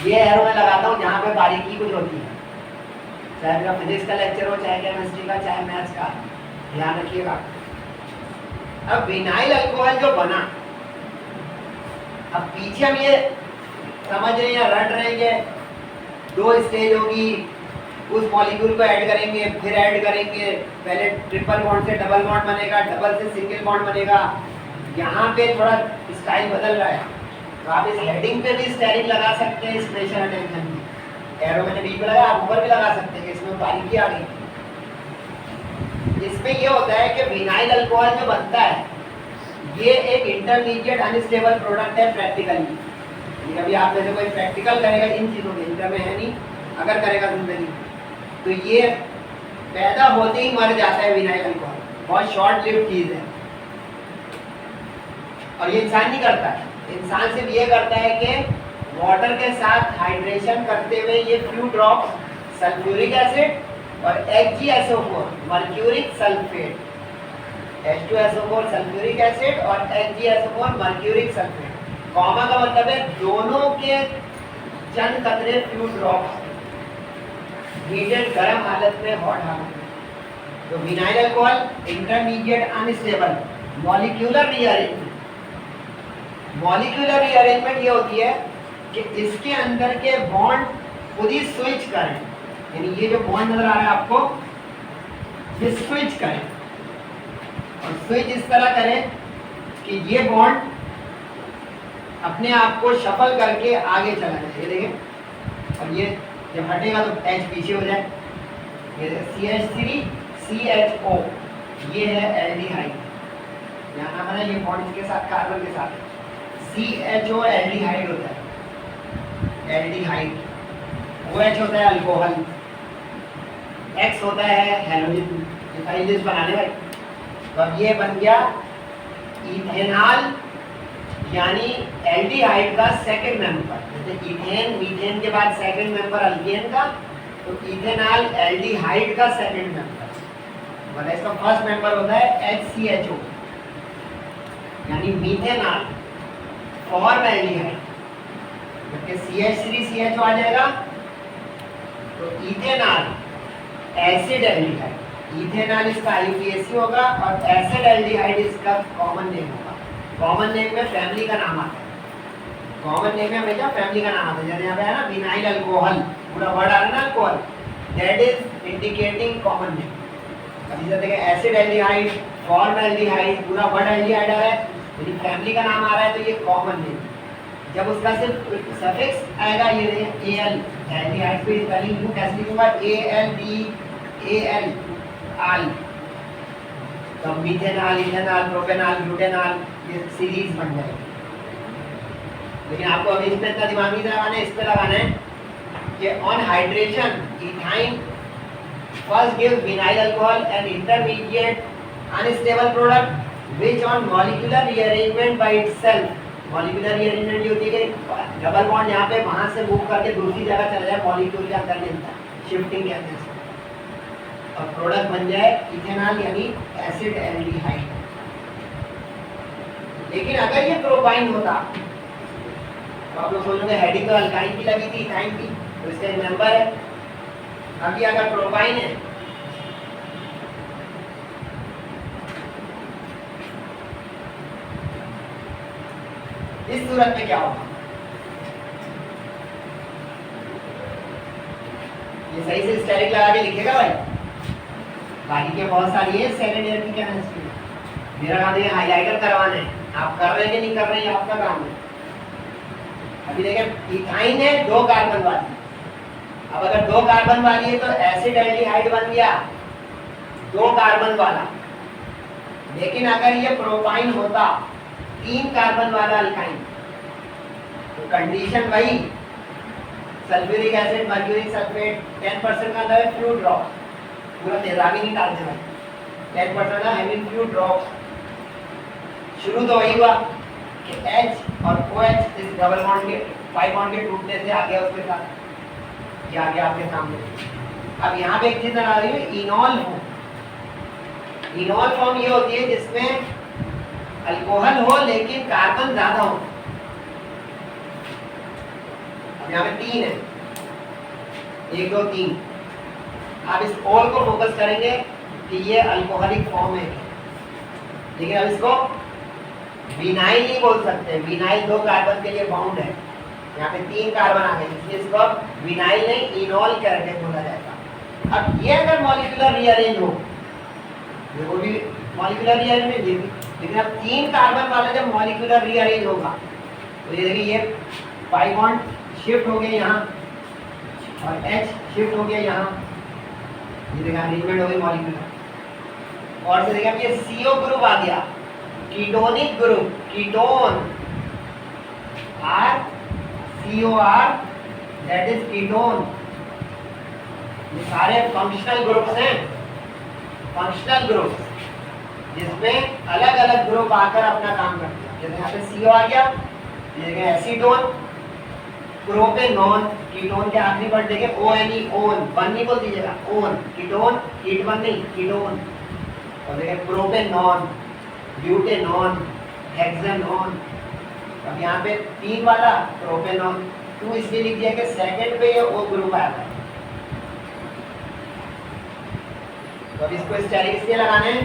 ये एरो में लगाता हूँ जहाँ पे बारीकी कुछ होती है, चाहे मेरा फिजिक्स का लेक्चर हो, चाहे केमिस्ट्री का, चाहे मैथ्स का, ध्यान रखिएगा। अब विनाइल अल्कोहल जो बना, अब पीछे हम ये समझ रहे हैं, रट रहे हैं, 2 स्टेज होगी, उस मॉलिक्यूल को ऐड करेंगे, फिर ऐड करेंगे, पहले ट्रिपल बॉन्ड से डबल बॉन्ड बनेगा, डबल से सिंगल बॉन्ड बनेगा। यहाँ पे थोड़ा स्टाइल बदल रहा है, तो आप इस हेडिंग पे भी स्टाइलिंग लगा सकते हैं, स्पेशल अटेंशन की। एरो मैंने बीच में लगाया, आप ऊपर भी लगा सकते हैं, इसमें बारीकी आ गई। इसमें ये होता है कि विनाइल अल्कोहल जो बनता है, ये एक इंटरमीडिएट अनस्टेबल प्रोडक्ट है प्रैक्टिकली। कभी आप में से कोई प्रैक्टिकल करेगा इन चीज़ों में, इंटर में है नहीं, अगर करेगा जिंदगी तो ये पैदा होते ही मर जाता है विनाइल अल्कोहल, बहुत शॉर्ट लिव्ड चीज़ है। और ये इंसान नहीं करता है, इंसान सिर्फ ये करता है कि वाटर के साथ हाइड्रेशन करते हुए ये फ्यू ड्रॉप्स सल्फ्यूरिक एसिड और HgSO4 mercuric sulphate, H2SO4 sulphuric acid और HgSO4 मर्क्यूरिक सल्फेट। कॉमा का मतलब है दोनों के चंद कतरे फ्यू ड्रॉप्स हीटेड गर्म हालत में, हॉट हालत में। तो vinyl alcohol intermediate unstable molecular rearrangement. Molecular rearrangement ये होती है कि इसके अंदर के बॉन्ड खुद ही स्विच करें, यानी ये जो बॉन्ड नजर आ रहा है आपको, ये स्विच करें और स्विच इस तरह करें कि ये बॉन्ड अपने आप को शफल करके आगे चला जाए। ये देखें, और ये जब हटेगा तो H पीछे हो जाए। ये CH3CHO, ये है एल्डिहाइड। यहाँ नाम है, ये बॉन्ड इसके साथ कार्बन के साथ CHO एल्डिहाइड होता है, एल्डिहाइड। OH होता है अल्कोहल, X होता है हेलोजन। लिस्ट बनाने भाई, तो अब ये बन गया इथेनॉल, यानी एल्डिहाइड का सेकंड मेंबर। जैसे इथेन मीथेन के बाद सेकंड मेंबर अल्केन का, तो इथेनॉल एल्डिहाइड का सेकंड मेंबर, मतलब इसका फर्स्ट मेंबर होता है HCHO, यानी मीथेनॉल फॉर्म एल्डिहाइड। जबकि CH3CHO आ जाएगा तो इथेनॉल एसिड एल्डिहाइड। इथेनॉल इसका IUPAC होगा और एसिड एल्डिहाइड इसका कॉमन नेम होगा। कॉमन नेम में फैमिली का नाम आता है, कॉमन नेम में हमेशा फैमिली का नाम आता है। जैसे यहाँ पे है ना विनाइल अल्कोहल, पूरा वर्ड आ रहा है ना alcohol, that is indicating common name. अब जैसे देखें एसिड एल्डिहाइड, फॉर्म एल्डिहाइड, पूरा वर्ड एल्डिहाइड आ रहा है, यदि फैमिली का नाम आ रहा है तो ये कॉमन नेम। जब उसका सिर्फ सफिक्स आएगा, ये देखें AL, एल्डिहाइड पे स्पेलिंग यू कैसे लिखूंगा, ALDAL आल, तो मीथेनॉल, इथेनॉल, प्रोपेनॉल, ब्यूटेनॉल, ये सीरीज बन जाएगी। लेकिन आपको अभी इस पे इतना दिमाग नहीं लगाना है, इस पे लगाना है कि on hydration ethyne first give vinyl alcohol an intermediate unstable product which on molecular rearrangement by itself. Molecular rearrangement ये होती है कि डबल बॉन्ड यहाँ पे वहां से मूव करके दूसरी जगह चला जाए, मॉलिक्यूल के अंदर मिलता है, शिफ्टिंग कहते हैं, और प्रोडक्ट बन जाए इथेनॉल यानी एसिड एल्डिहाइड। लेकिन अगर ये प्रोपाइन होता तो आप लोग सोचोगे हेडिंग तो अल्काइन की लगी थी, इथाइन की, तो इसका एक मेंबर है। अभी अगर प्रोपाइन है इस सूरत में क्या होगा, ये सही से स्टेरिक लगा के लिखेगा भाई, बाकी के बहुत सारी है सेकंड ईयर की केमिस्ट्री। मेरा काम है हाइलाइटर करवाना है, आप कर रहे हैं कि नहीं कर रहे हैं, आपका काम है। अभी देखें इथाइन है 2 कार्बन वाली, अब अगर 2 कार्बन वाली है तो एसिड एल्डिहाइड बन गया 2 कार्बन वाला। लेकिन अगर ये प्रोपाइन होता 3 कार्बन वाला अल्काइन, तो कंडीशन वही, सल्फ्यूरिक एसिड मर्क्यूरिक सल्फेट 10% का अंदर फ्यू ड्रॉप, पूरा तेजाबी नहीं डालते भाई, 10% का हैविंग फ्यू ड्रॉप्स। शुरू तो वही हुआ कि H और OH इस डबल बॉन्ड के 5 बॉन्ड के टूटने से आ गया उसके साथ, ये आ गया आपके सामने। अब यहाँ पे एक चीज आ रही है, इनॉल फॉर्म। इनॉल फॉर्म ये होती है जिसमें अल्कोहल हो लेकिन कार्बन ज्यादा हो। अब यहाँ पे 3 है, 1 2 3। आप इस ओल को फोकस करेंगे कि ये अल्कोहलिक फॉर्म है, लेकिन अब इसको विनाइल नहीं बोल सकते। विनाइल 2 कार्बन के लिए बाउंड है, यहाँ पे 3 कार्बन आ गए, इसलिए इसको अब विनाइल नहीं इनॉल करके बोला जाएगा। अब ये अगर मॉलिक्यूलर रीअरेंज हो, वो भी मॉलिक्यूलर रीअरेंजमेंट, लेकिन अब 3 कार्बन वाला जब मॉलिक्यूलर रीअरेंज होगा तो ये देखिए ये 5 बॉन्ड शिफ्ट हो गए यहाँ और H शिफ्ट हो गया यहाँ, ये देखा अरेंजमेंट हो गई मॉलिक्यूलर। और से देखा ये CO ग्रुप आ गया, ketonic group, ketone R COR that is ketone. ये सारे फंक्शनल ग्रुप्स हैं, फंक्शनल ग्रुप जिसमें अलग अलग ग्रुप आकर अपना काम करते हैं। जैसे यहाँ पे CO आ गया, ये एसीटोन, प्रोपेनॉन, कीटोन के आखिरी वर्ड देखें ONE, ओन, वन नहीं बोल दीजिएगा, ओन, कीटोन, कीट वन नहीं, कीटोन। और देखें प्रोपेनॉन, ब्यूटेनॉन, हेक्सानॉन। अब यहाँ पे 3 वाला प्रोपेनॉन, 2 इसलिए लिख दिया कि सेकंड पे ये O ग्रुप आया है। तो अब इसको स्टेरिक इसलिए लगाना है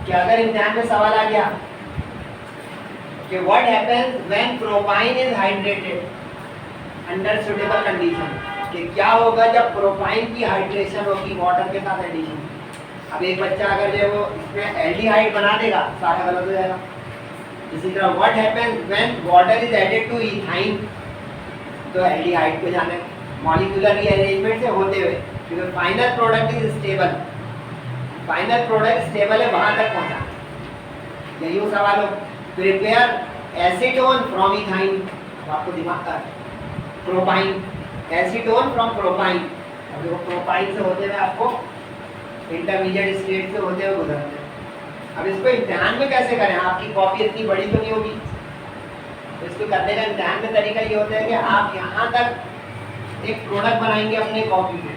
कि अगर इम्तिहान में सवाल आ गया कि what happens when propyne is hydrated under suitable condition, कि क्या होगा जब प्रोपाइन की हाइड्रेशन होगी वाटर के साथ एडिशन। अब एक बच्चा अगर जो वो इसमें एल्डिहाइड बना देगा, सारा गलत हो जाएगा। इसी तरह what happens when water is added to ethyne, तो एल्डिहाइड को जाना है मॉलिक्यूलर रीअरेंजमेंट से होते हुए, क्योंकि final product is stable. Final product stable है, वहां तक पहुंचा। यही सवाल हो, प्रिपेयर एसीटोन फ्रॉम इथाइन, आपको दिमाग का प्रोपाइन, एसीटोन फ्रॉम प्रोपाइन। अब देखो प्रोपाइन से होते हुए आपको इंटरमीडिएट स्टेट से होते हुए गुजरना है। अब इसको इम्तिहान में कैसे करें, आपकी कॉपी इतनी बड़ी तो नहीं होगी, तो इसको करने का इम्तिहान में तरीका ये होता है कि आप यहाँ तक एक प्रोडक्ट बनाएंगे अपने कॉपी में,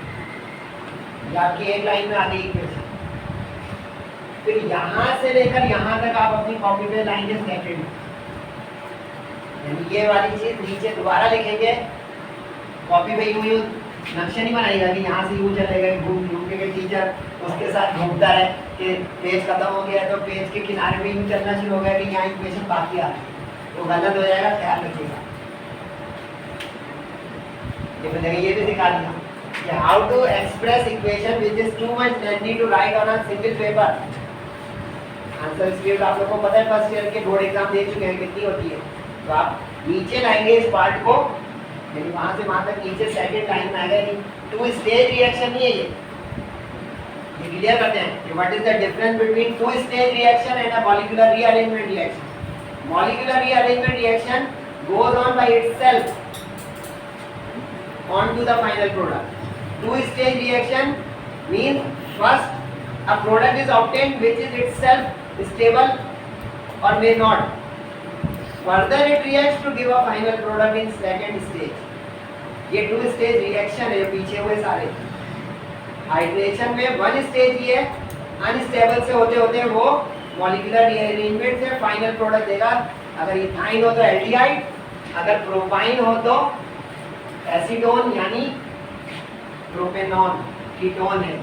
या आपकी एक लाइन में आगे इक्वेशन, फिर यहाँ से लेकर यहाँ तक आप अपनी कॉपी पे लाएंगे सेकंड, यानी ये वाली चीज नीचे दोबारा लिखेंगे कॉपी पे। यूं नक्शा नहीं बनाएगा कि यहाँ से यूं चलेगा, घूम घूम के टीचर उसके साथ घूमता रहे कि पेज खत्म हो गया तो पेज के किनारे में यूं चलना शुरू हो गया कि यहाँ इक्वेशन बाकी आ रही है, तो गलत हो जाएगा, ख्याल रखिएगा। ये मैंने ये भी दिखा दिया कि how to express equation which is too much lengthy to write on a single paper. Answer script आप लोगों को पता है, फर्स्ट ईयर के बोर्ड एग्जाम दे चुके हैं, कितनी होती है। तो आप नीचे लाएंगे इस पार्ट को, यानी वहां से वहां तक नीचे सेकंड लाइन में आएगा। टू स्टेज रिएक्शन नहीं है ये क्लियर करते हैं कि what is the difference between two stage reaction and a molecular rearrangement reaction. Molecular rearrangement reaction goes on by itself on to the final product. Two stage reaction means first a product is obtained which is itself stable or may not. Further it reacts to give a final product in second stage. ये two stage reaction है, पीछे हुए सारे hydration में one stage ही है, unstable से होते होते वो मॉलिक्यूलर रीअरेंजमेंट से फाइनल प्रोडक्ट देगा। अगर इथाइन हो तो एल्डिहाइड, अगर प्रोपाइन हो तो एसीटोन यानी प्रोपेनॉन, कीटोन है।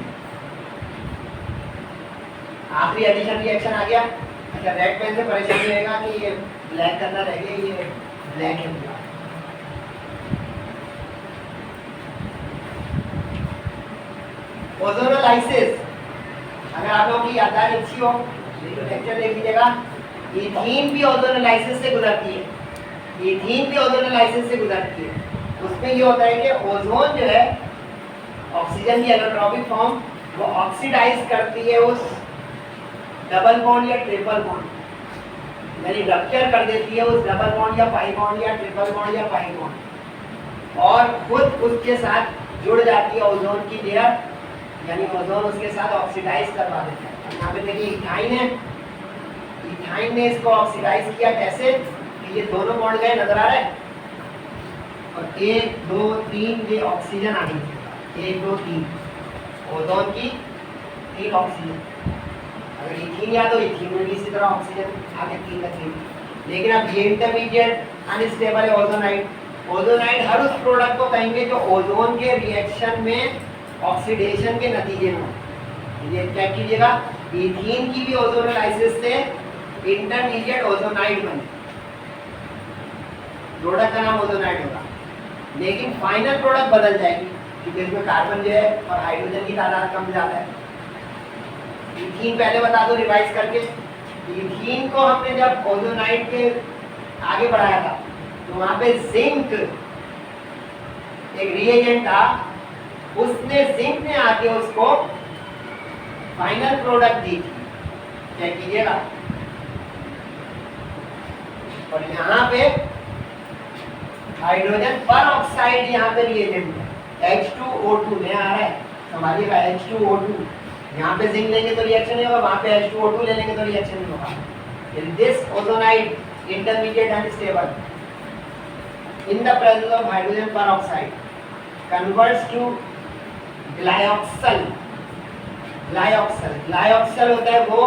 आखिरी एडिशन रिएक्शन आ गया। अच्छा, रेड पेन से परेशानी रहेगा कि ये ब्लैक करना रह गया, ये ब्लैक है पूरा। ओजोनोलाइसिस, अगर आप लोगों की याददाश्त अच्छी हो तो लेक्चर देख लीजिएगा। इथीन भी ओजोनोलाइसिस से गुजरती है, इथीन भी ओजोनोलाइसिस से गुजरती है। उसमें ये होता है कि ओजोन जो है ऑक्सीजन की एलोट्रॉपिक फॉर्म वो ऑक्सीडाइज करती है उस डबल बॉन्ड या ट्रिपल बॉन्ड, यानी रप्चर कर देती है उस डबल बॉन्ड या पाई बॉन्ड या ट्रिपल बॉन्ड या पाई बॉन्ड, और खुद उसके साथ जुड़ जाती है ओजोन की लेयर, यानी ओजोन उसके साथ ऑक्सीडाइज करवा देता है। यहाँ पे देखिए इथाइन है, इथाइन ने इसको ऑक्सीडाइज किया कैसे कि ये दोनों बॉन्ड गए, नजर आ रहा है, और 1 2 3 ये ऑक्सीजन आ गई, 1 2 3 ओजोन की 3 ऑक्सीजन। अगर इथीन या तो इथीन में भी इसी तरह ऑक्सीजन आगे 3 रखेंगे। लेकिन अब ये इंटरमीडिएट अनस्टेबल है ओजोनाइड। ओजोनाइड हर उस प्रोडक्ट को कहेंगे जो ओजोन के रिएक्शन में ऑक्सीडेशन के नतीजे में, ये चेक कीजिएगा। इथीन की भी ओजोनोलाइसिस से इंटरमीडिएट ओजोनाइड बने, प्रोडक्ट का नाम ओजोनाइड होगा, लेकिन फाइनल प्रोडक्ट बदल जाएगी क्योंकि इसमें कार्बन जो है और हाइड्रोजन की तादाद कम ज्यादा है। इथीन पहले बता दो रिवाइज करके, इथीन को हमने जब ओजोनाइड के आगे बढ़ाया था तो वहां पे जिंक एक रिएजेंट था, उसने जिंक ने आके उसको फाइनल प्रोडक्ट दी थी, चेक कीजिएगा। और यहाँ पे हाइड्रोजन पर ऑक्साइड यहाँ पे रिएजेंट है, H2O2 नया आ रहा है, समझिएगा H2O2। यहाँ पे जिंक लेंगे तो रिएक्शन नहीं होगा, वहाँ पे H2O2 ले लेंगे तो रिएक्शन नहीं होगा। This ozonide intermediate unstable in the presence of hydrogen peroxide converts to glyoxal। glyoxal होता है वो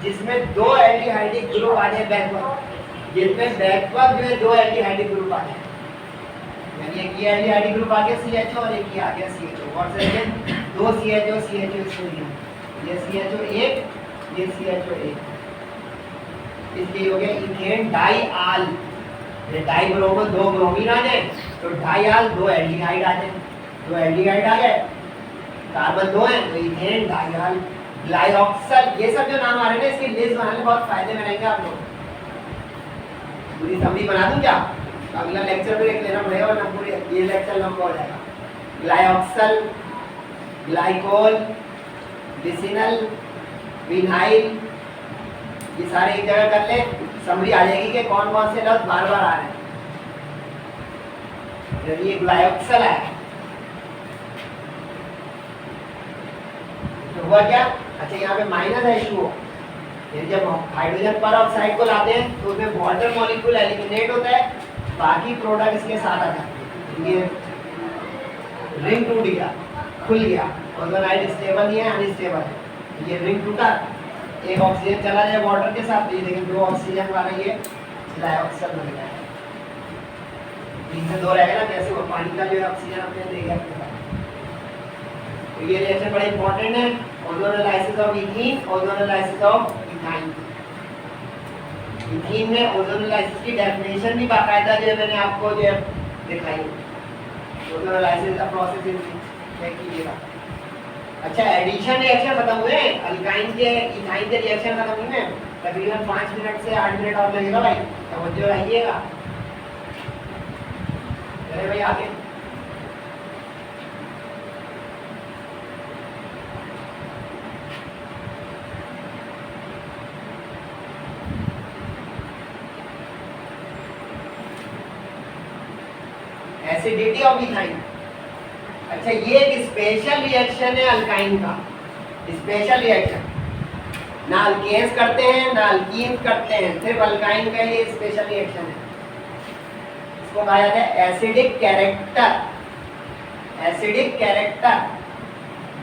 जिसमें दो एल्डिहाइडिक ग्रुप आ जाए बैकवर्ड, जिसमें बैकवर्ड जो है दो एल्डिहाइडिक ग्रुप आ जाए, यानी एक ये एल्डिहाइडिक ग्रुप आ गया CHO और एक ये आ गया CHO, और सेकंड दो CHO इसको ये CHO एक, ये CHO एक, इसलिए हो गया इथेन डाइआल, ये डाइब्रोमो दो ब्रोमीन आ जाए तो डाइआल दो एल्डिहाइड आ जाए, दो एल्डिहाइड आ गए, कार्बन दो हैं तो इथेन डाइआल ग्लाइऑक्सल, ये सब जो नाम आ रहे हैं ना इसकी लिस्ट बनाने बहुत फायदे में रहेंगे आप लोग। पूरी समरी बना दूं क्या? अगला लेक्चर में देख लेना पड़ेगा वरना पूरे ये लेक्चर लंबा हो जाएगा। ग्लाइऑक्सल, ग्लाइकोल, विसिनल, विनाइल, ये सारे एक जगह कर ले, समरी आ जाएगी कि कौन कौन से लफ्ज बार बार आ रहे हैं। जब ये ग्लाइऑक्सल है तो हुआ क्या? अच्छा यहाँ पे माइनस है H2O, जब हाइड्रोजन पर ऑक्साइड को लाते हैं तो उसमें वाटर मॉलिक्यूल एलिमिनेट होता है, बाकी प्रोडक्ट इसके साथ आ जाते हैं। ये रिंग टूट गया, खुल गया, ऑर्गेनाइड स्टेबल नहीं है, अनस्टेबल है, ये रिंग टूटा, एक ऑक्सीजन चला जाए वाटर के साथ, ये देखिए दो ऑक्सीजन वाला ये डाइऑक्साइड बन गया है, तीन से दो रहेगा ना, जैसे वो पानी का जो है ऑक्सीजन अपने देगा अपने साथ। तो ये रिएक्शन बड़ा इंपॉर्टेंट है, ozonolysis of ethene, ozonolysis of ethyne. Ethene में ओजोनोलाइसिस की डेफिनेशन भी बाकायदा जो है मैंने आपको जो है दिखाई, ओजोनोलाइसिस का प्रोसेस चेक कीजिएगा। अच्छा एडिशन रिएक्शन खत्म हुए, अल्काइन के इथाइन के रिएक्शन खत्म हुए, तकरीबन 5 मिनट से 8 मिनट और लगेगा भाई, तवज्जो रखिएगा। चले भाई आगे, एसिडिटी ऑफ इथाइन। अच्छा ये एक स्पेशल रिएक्शन है अल्काइन का, स्पेशल रिएक्शन, ना अल्केन्स करते हैं ना अल्कीन्स करते हैं, सिर्फ अल्काइन का ये स्पेशल रिएक्शन है। इसको कहा जाता है एसिडिक कैरेक्टर, एसिडिक कैरेक्टर।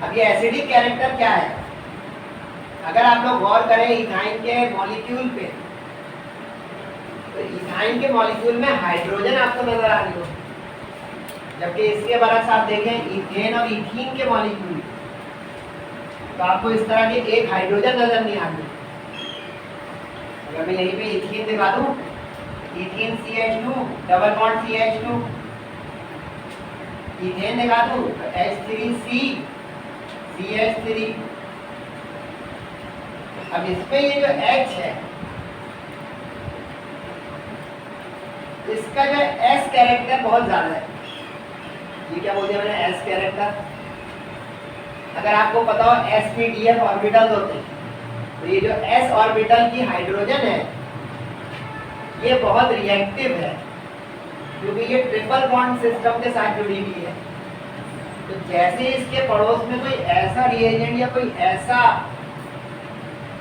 अब ये एसिडिक कैरेक्टर क्या है? अगर आप लोग गौर करें इथाइन के मॉलिक्यूल पे, तो इथाइन के मॉलिक्यूल में हाइड्रोजन आपको नजर आ रही हो, जबकि इसके बरक्स आप देखें इथेन और इथीन के मॉलिक्यूल तो आपको इस तरह के एक हाइड्रोजन नजर नहीं आती। अगर मैं यहीं पे इथीन दिखा दूं, ethene CH2 double bond CH2, ethane दिखा दूं तो H3C CH3। अब इसमें ये जो H है इसका जो S कैरेक्टर बहुत ज्यादा है। ये क्या बोल दिया मैंने? S character. अगर आपको पता हो sp-df ऑर्बिटल्स होते हैं, तो ये जो s ऑर्बिटल की हाइड्रोजन है ये बहुत रिएक्टिव है, क्योंकि ये ट्रिपल बॉन्ड सिस्टम के साथ जुड़ी हुई है। तो जैसे इसके पड़ोस में कोई ऐसा रिएजेंट या कोई ऐसा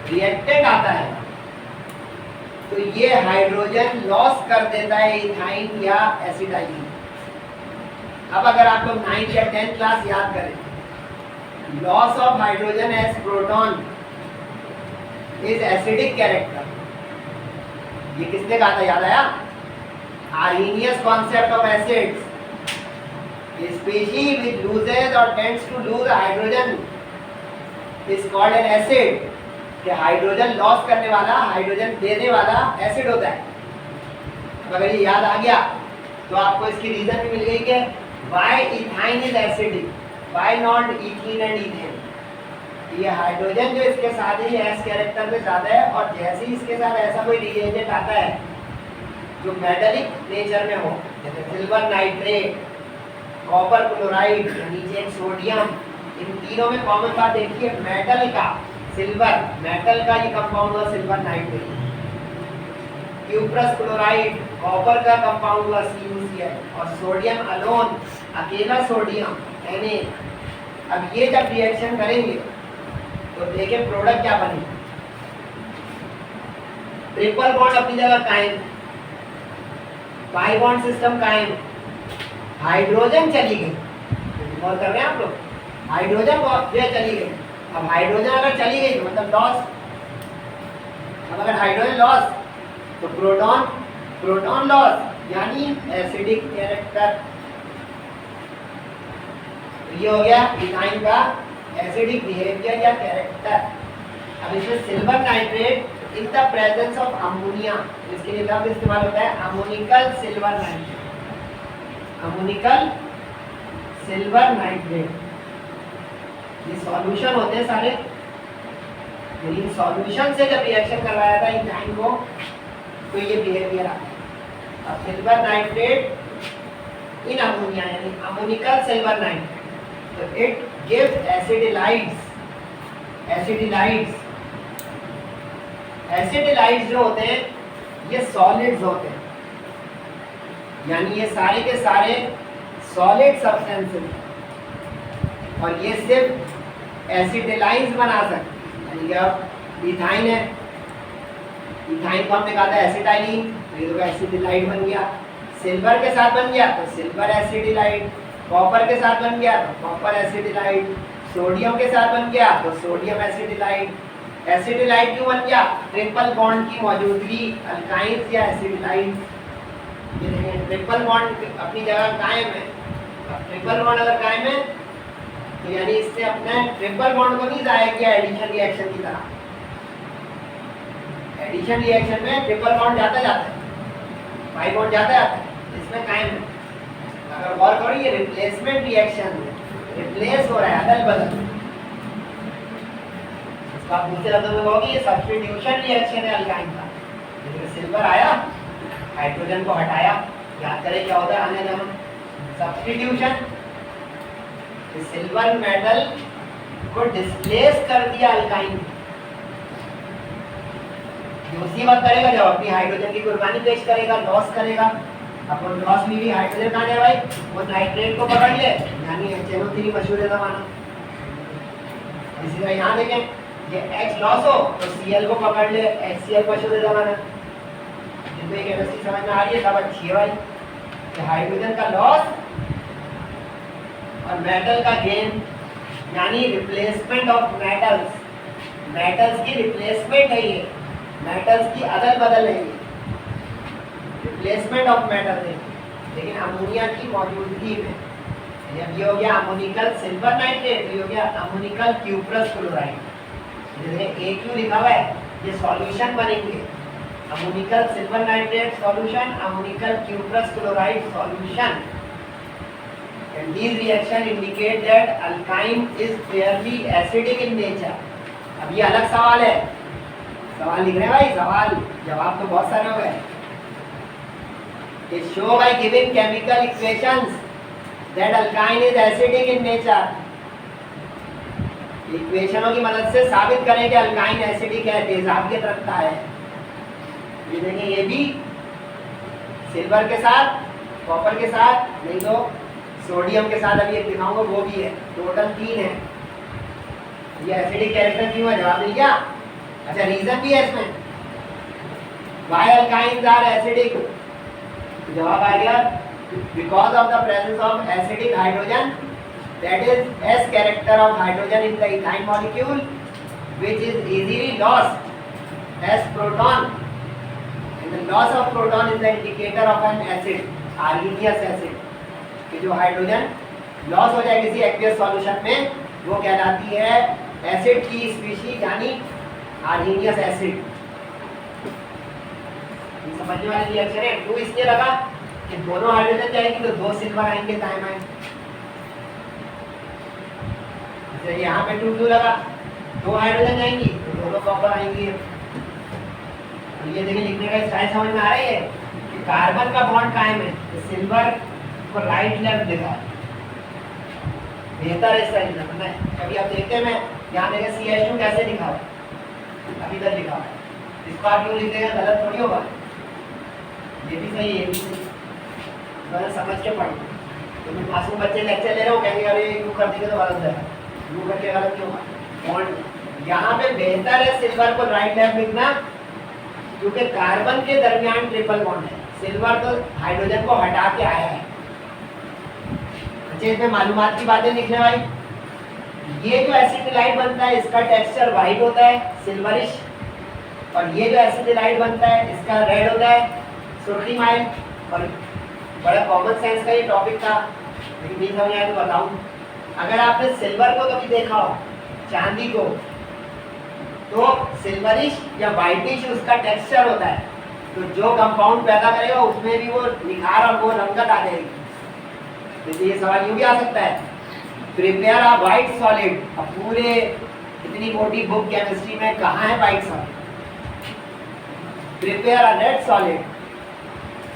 रिएक्टेंट आता है तो ये हाइड्रोजन लॉस कर देता है इथाइन या एसिडाइन। अब अगर आप लोग 9th या 10th क्लास याद करें, loss of hydrogen as proton is acidic character, ये किसने कहा था याद आया? Arrhenius concept of acids, species which loses और tends to lose hydrogen is called an acid, कि हाइड्रोजन लॉस करने वाला, हाइड्रोजन देने वाला एसिड होता है। अब अगर ये याद आ गया तो आपको इसकी रीजन भी मिल गई कि why ethyne is acidic, why not ethene and ethane. ये हाइड्रोजन जो इसके साथ है ये S कैरेक्टर में ज्यादा है, और जैसे ही इसके साथ ऐसा कोई रिएजेंट आता है जो मेटालिक नेचर में हो, जैसे सिल्वर नाइट्रेट, कॉपर क्लोराइड, नीचे एक सोडियम, इन तीनों में कॉमन बात देखिए, मेटल का सिल्वर, मेटल का ये कंपाउंड हुआ silver nitrate, cuprous chloride copper का कंपाउंड हुआ CuCl, और सोडियम अलोन अकेला सोडियम Na। अब ये जब रिएक्शन करेंगे तो देखिए प्रोडक्ट क्या बने, ट्रिपल बॉन्ड अपनी जगह कायम, पाई बॉन्ड सिस्टम कायम, हाइड्रोजन चली गई, गौर कर रहे हैं आप लोग, हाइड्रोजन जो चली गई। अब हाइड्रोजन अगर चली गई तो मतलब लॉस, अब अगर हाइड्रोजन लॉस तो प्रोटॉन लॉस यानी एसिडिक कैरेक्टर। ये हो गया इथाइन का एसिडिक बिहेवियर या कैरेक्टर। अब इसमें silver nitrate in the presence of ammonia, इसके लिए लफ्ज इस्तेमाल होता है ammoniacal silver nitrate. Ammoniacal silver nitrate ये सॉल्यूशन होते हैं सारे, लेकिन सॉल्यूशन से जब रिएक्शन करवाया था इथाइन को तो ये बिहेवियर आता है। अब सिल्वर नाइट्रेट इन अमोनिया यानी अमोनिकल सिल्वर नाइट्रेट, तो इट गिव्स एसिडिलाइड्स जो होते हैं ये सॉलिड्स होते हैं, यानी ये सारे के सारे सॉलिड सब्सटेंसेस, और ये सिर्फ एसिडिलाइज बना सकते हैं। यानी कि अब इथाइन है, इथाइन को हमने कहा था एसिटाइलिन, तो ये तो एसिडिलाइड बन गया। सिल्वर के साथ बन गया तो सिल्वर एसिडिलाइड, कॉपर के साथ बन गया तो कॉपर एसिडिलाइड, सोडियम के साथ बन गया तो सोडियम एसिडिलाइड। एसिडिलाइड क्यों बन गया? ट्रिपल बॉन्ड की मौजूदगी अल्काइंस या एसिडिलाइड। ये देखिए ट्रिपल बॉन्ड अपनी जगह कायम है। अब ट्रिपल बॉन्ड अगर कायम है तो यानी इसने अपने ट्रिपल बॉन्ड को नहीं जाया किया एडिशन रिएक्शन की तरह। एडिशन रिएक्शन में ट्रिपल बॉन्ड जाता है, पाई बॉन्ड जाता है, इसमें कायम है। अगर गौर करो ये रिप्लेसमेंट रिएक्शन है, रिप्लेस हो रहा है अदल बदल। इसका दूसरे लफ्जों में कहोगे ये सब्स्टिट्यूशन रिएक्शन है अल्काइन का। जैसे सिल्वर आया, हाइड्रोजन को हटाया, याद करें क्या होता है आने जाने सब्स्टिट्यूशन। सिल्वर मेटल को डिस्प्लेस कर दिया अल्काइन। उसी वक्त करेगा जब अपनी हाइड्रोजन की कुर्बानी पेश करेगा, लॉस करेगा। अब वो लॉस में भी हाइड्रोजन कहाँ जाए भाई? वो नाइट्रेट को पकड़ ले, यानी HNO3 मशहूर है जमाना। इसी तरह यहाँ देखें, ये H लॉस हो तो Cl को पकड़ ले, HCl मशहूर है जमाना। जिनको ये केमिस्ट्री समझ में आ रही है सब अच्छी है भाई। कि हाइड्रोजन का लॉस और मेटल का गेन, यानी रिप्लेसमेंट ऑफ मेटल्स। मेटल्स की रिप्लेसमेंट है ये, मेटल्स की अदल बदल है ये, रिप्लेसमेंट ऑफ मेटल है, लेकिन अमोनिया की मौजूदगी में। ये हो गया अमोनिकल सिल्वर नाइट्रेट, ये हो गया अमोनिकल क्यूप्रस क्लोराइड। जैसे AQ लिखा हुआ है, ये सॉल्यूशन बनेंगे। Ammoniacal silver nitrate solution, ammoniacal cuprous chloride solution. And these reactions indicate that alkyne is fairly acidic in nature. अब ये अलग सवाल है, सवाल लिख रहे हैं भाई, सवाल जवाब तो बहुत सारे हो गए। It show by giving chemical equations that alkyne is acidic in nature. इक्वेशनों की मदद से साबित करें कि अल्काइन एसिडिक है, तेजाबियत रखता है। ये देखिए ये भी सिल्वर के साथ, कॉपर के साथ, नहीं तो सोडियम के साथ, अभी एक दिखाऊंगा वो भी है। टोटल 3 है। ये एसिडिक कैरेक्टर क्यों है? जवाब मिल गया। अच्छा रीजन भी है इसमें, व्हाई अल्काइन्स आर एसिडिक। जवाब आ गया because of the presence of acidic hydrogen, that is S character of hydrogen in the ethyne molecule, which is easily lost as proton, and the loss of proton is the indicator of an acid, arrhenius acid। कि जो hydrogen loss हो जाए किसी aqueous solution में, वो कहलाती है acid की स्पीशीज, यानी आर्हीनियस एसिड। समझने वाली रिएक्शन है। 2 इसलिए लगा कि दोनों हाइड्रोजन जाएंगे तो 2 सिल्वर आएंगे दाएं बाएं। जैसे यहाँ पे 2 क्यों लगा? 2 हाइड्रोजन जाएंगी तो दोनों कॉपर आएंगी। ये देखिए लिखने का स्टाइल समझ में आ रही है कि कार्बन का बॉन्ड कायम है, तो सिल्वर को राइट लेफ्ट लिखा है, बेहतर है स्टाइल लिखना है। कभी आप देखते हैं, मैं यहाँ देखें CH2 कैसे लिखा है, अभी तक लिखा है, इसको आप क्यों लिखेगा? गलत थोड़ी होगा, ये भी सही है, ये भी सही, बस समझ के पढ़ो। तो मैं मासूम बच्चे लेक्चर ले रहे हो, कहेंगे अरे यूँ कर देंगे तो गलत है, यूँ करके गलत क्यों होगा? बॉन्ड यहाँ पे बेहतर है सिल्वर को राइट लेफ्ट लिखना, क्योंकि कार्बन के दरमियान ट्रिपल बॉन्ड है। सिल्वर तो हाइड्रोजन को हटा के आया है। अच्छा इसमें मालूमात की बातें लिखने भाई, ये जो एसिटिलाइड बनता है इसका टेक्सचर वाइट होता है, सिल्वरिश, और ये जो एसिटिलाइट बनता है इसका रेड होता है सुर्खीमाइल। और बड़ा कॉमन सेंस का ये टॉपिक था, लेकिन नहीं समझ आया तो बताऊं। अगर आपने सिल्वर को कभी देखा हो, चांदी को, तो सिल्वरिश या व्हाइटिश उसका टेक्सचर होता है, तो जो कंपाउंड पैदा करेगा उसमें भी वो निखार और वो रंगत आ जाएगी। जैसे ये सवाल यूं भी आ सकता है, प्रिपेयर अ व्हाइट सॉलिड। अब पूरे इतनी मोटी बुक केमिस्ट्री में कहाँ है white solid? Prepare a red solid.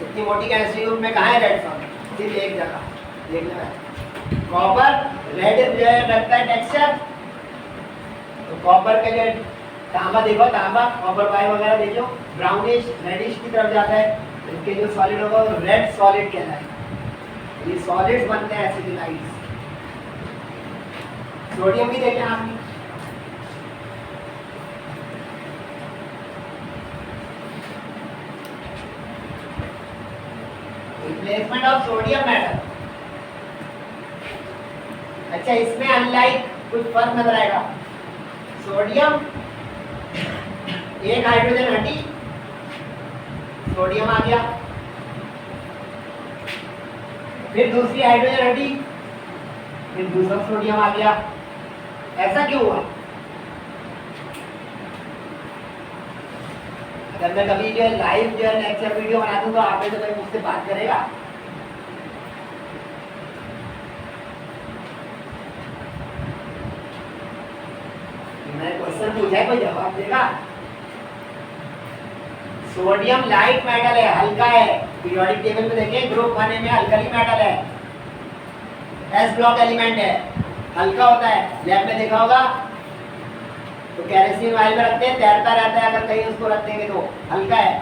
इतनी मोटी केमिस्ट्री बुक में कहाँ है रेड सॉलिड? सिर्फ एक जगह, देख लेना। कॉपर रेड जो है रखता है टेक्सचर, तो कॉपर के जो तांबा देखो, तांबा कॉपर बाय वगैरह देखो ब्राउनिश रेडिश की तरफ जाता है, इनके जो सॉलिड होगा वो रेड सॉलिड कहलाएगा। ये सॉलिड्स बनते हैं एसिडिलाइट्स। सोडियम भी देखें आपने, रिप्लेसमेंट ऑफ सोडियम मेटल। अच्छा, इसमें अनलाइक कुछ फर्क नजर आएगा। सोडियम एक हाइड्रोजन हटी, सोडियम आ गया, फिर दूसरी हाइड्रोजन हटी, फिर दूसरा सोडियम आ गया। ऐसा क्यों हुआ? अगर मैं कभी जो है लाइव जो है लेक्चर वीडियो बना दूं तो आप में से कोई मुझसे बात करेगा? मैंने क्वेश्चन पूछा है, कोई जवाब देगा? सोडियम लाइट मेटल है, हल्का है। पीरियोडिक टेबल में देखें ग्रुप 1 में अल्कली मेटल है, एस ब्लॉक एलिमेंट है, हल्का होता है। लैब में देखा होगा तो केरोसिन ऑयल में रखते हैं, तैरता रहता है, अगर कहीं उसको रख देंगे तो हल्का है।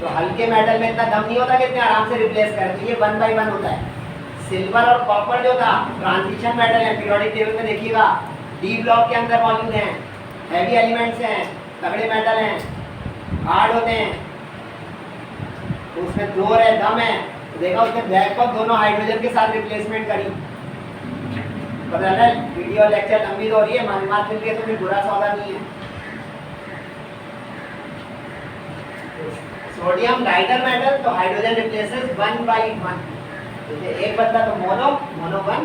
तो हल्के मेटल में इतना दम नहीं होता कि इतने आराम से रिप्लेस करें, तो ये 1 by 1 होता है। सिल्वर और कॉपर जो था ट्रांजिशन मेटल है, पीरियोडिक टेबल में देखिएगा डी ब्लॉक के अंदर मौजूद हैं, हैवी एलिमेंट्स हैं, तगड़े मेटल हैं, हार्ड होते हैं, तो उसमें जोर है, दम है। तो देखा उसने बैकअप दोनों हाइड्रोजन के साथ रिप्लेसमेंट करी। पता है वीडियो लेक्चर लंबी तो हो रही है, मालूमात मिल गई तो फिर बुरा सौदा नहीं है। सोडियम लाइटर मेटल, तो हाइड्रोजन रिप्लेसेस 1 by 1। जैसे एक बदला तो मोनो 1,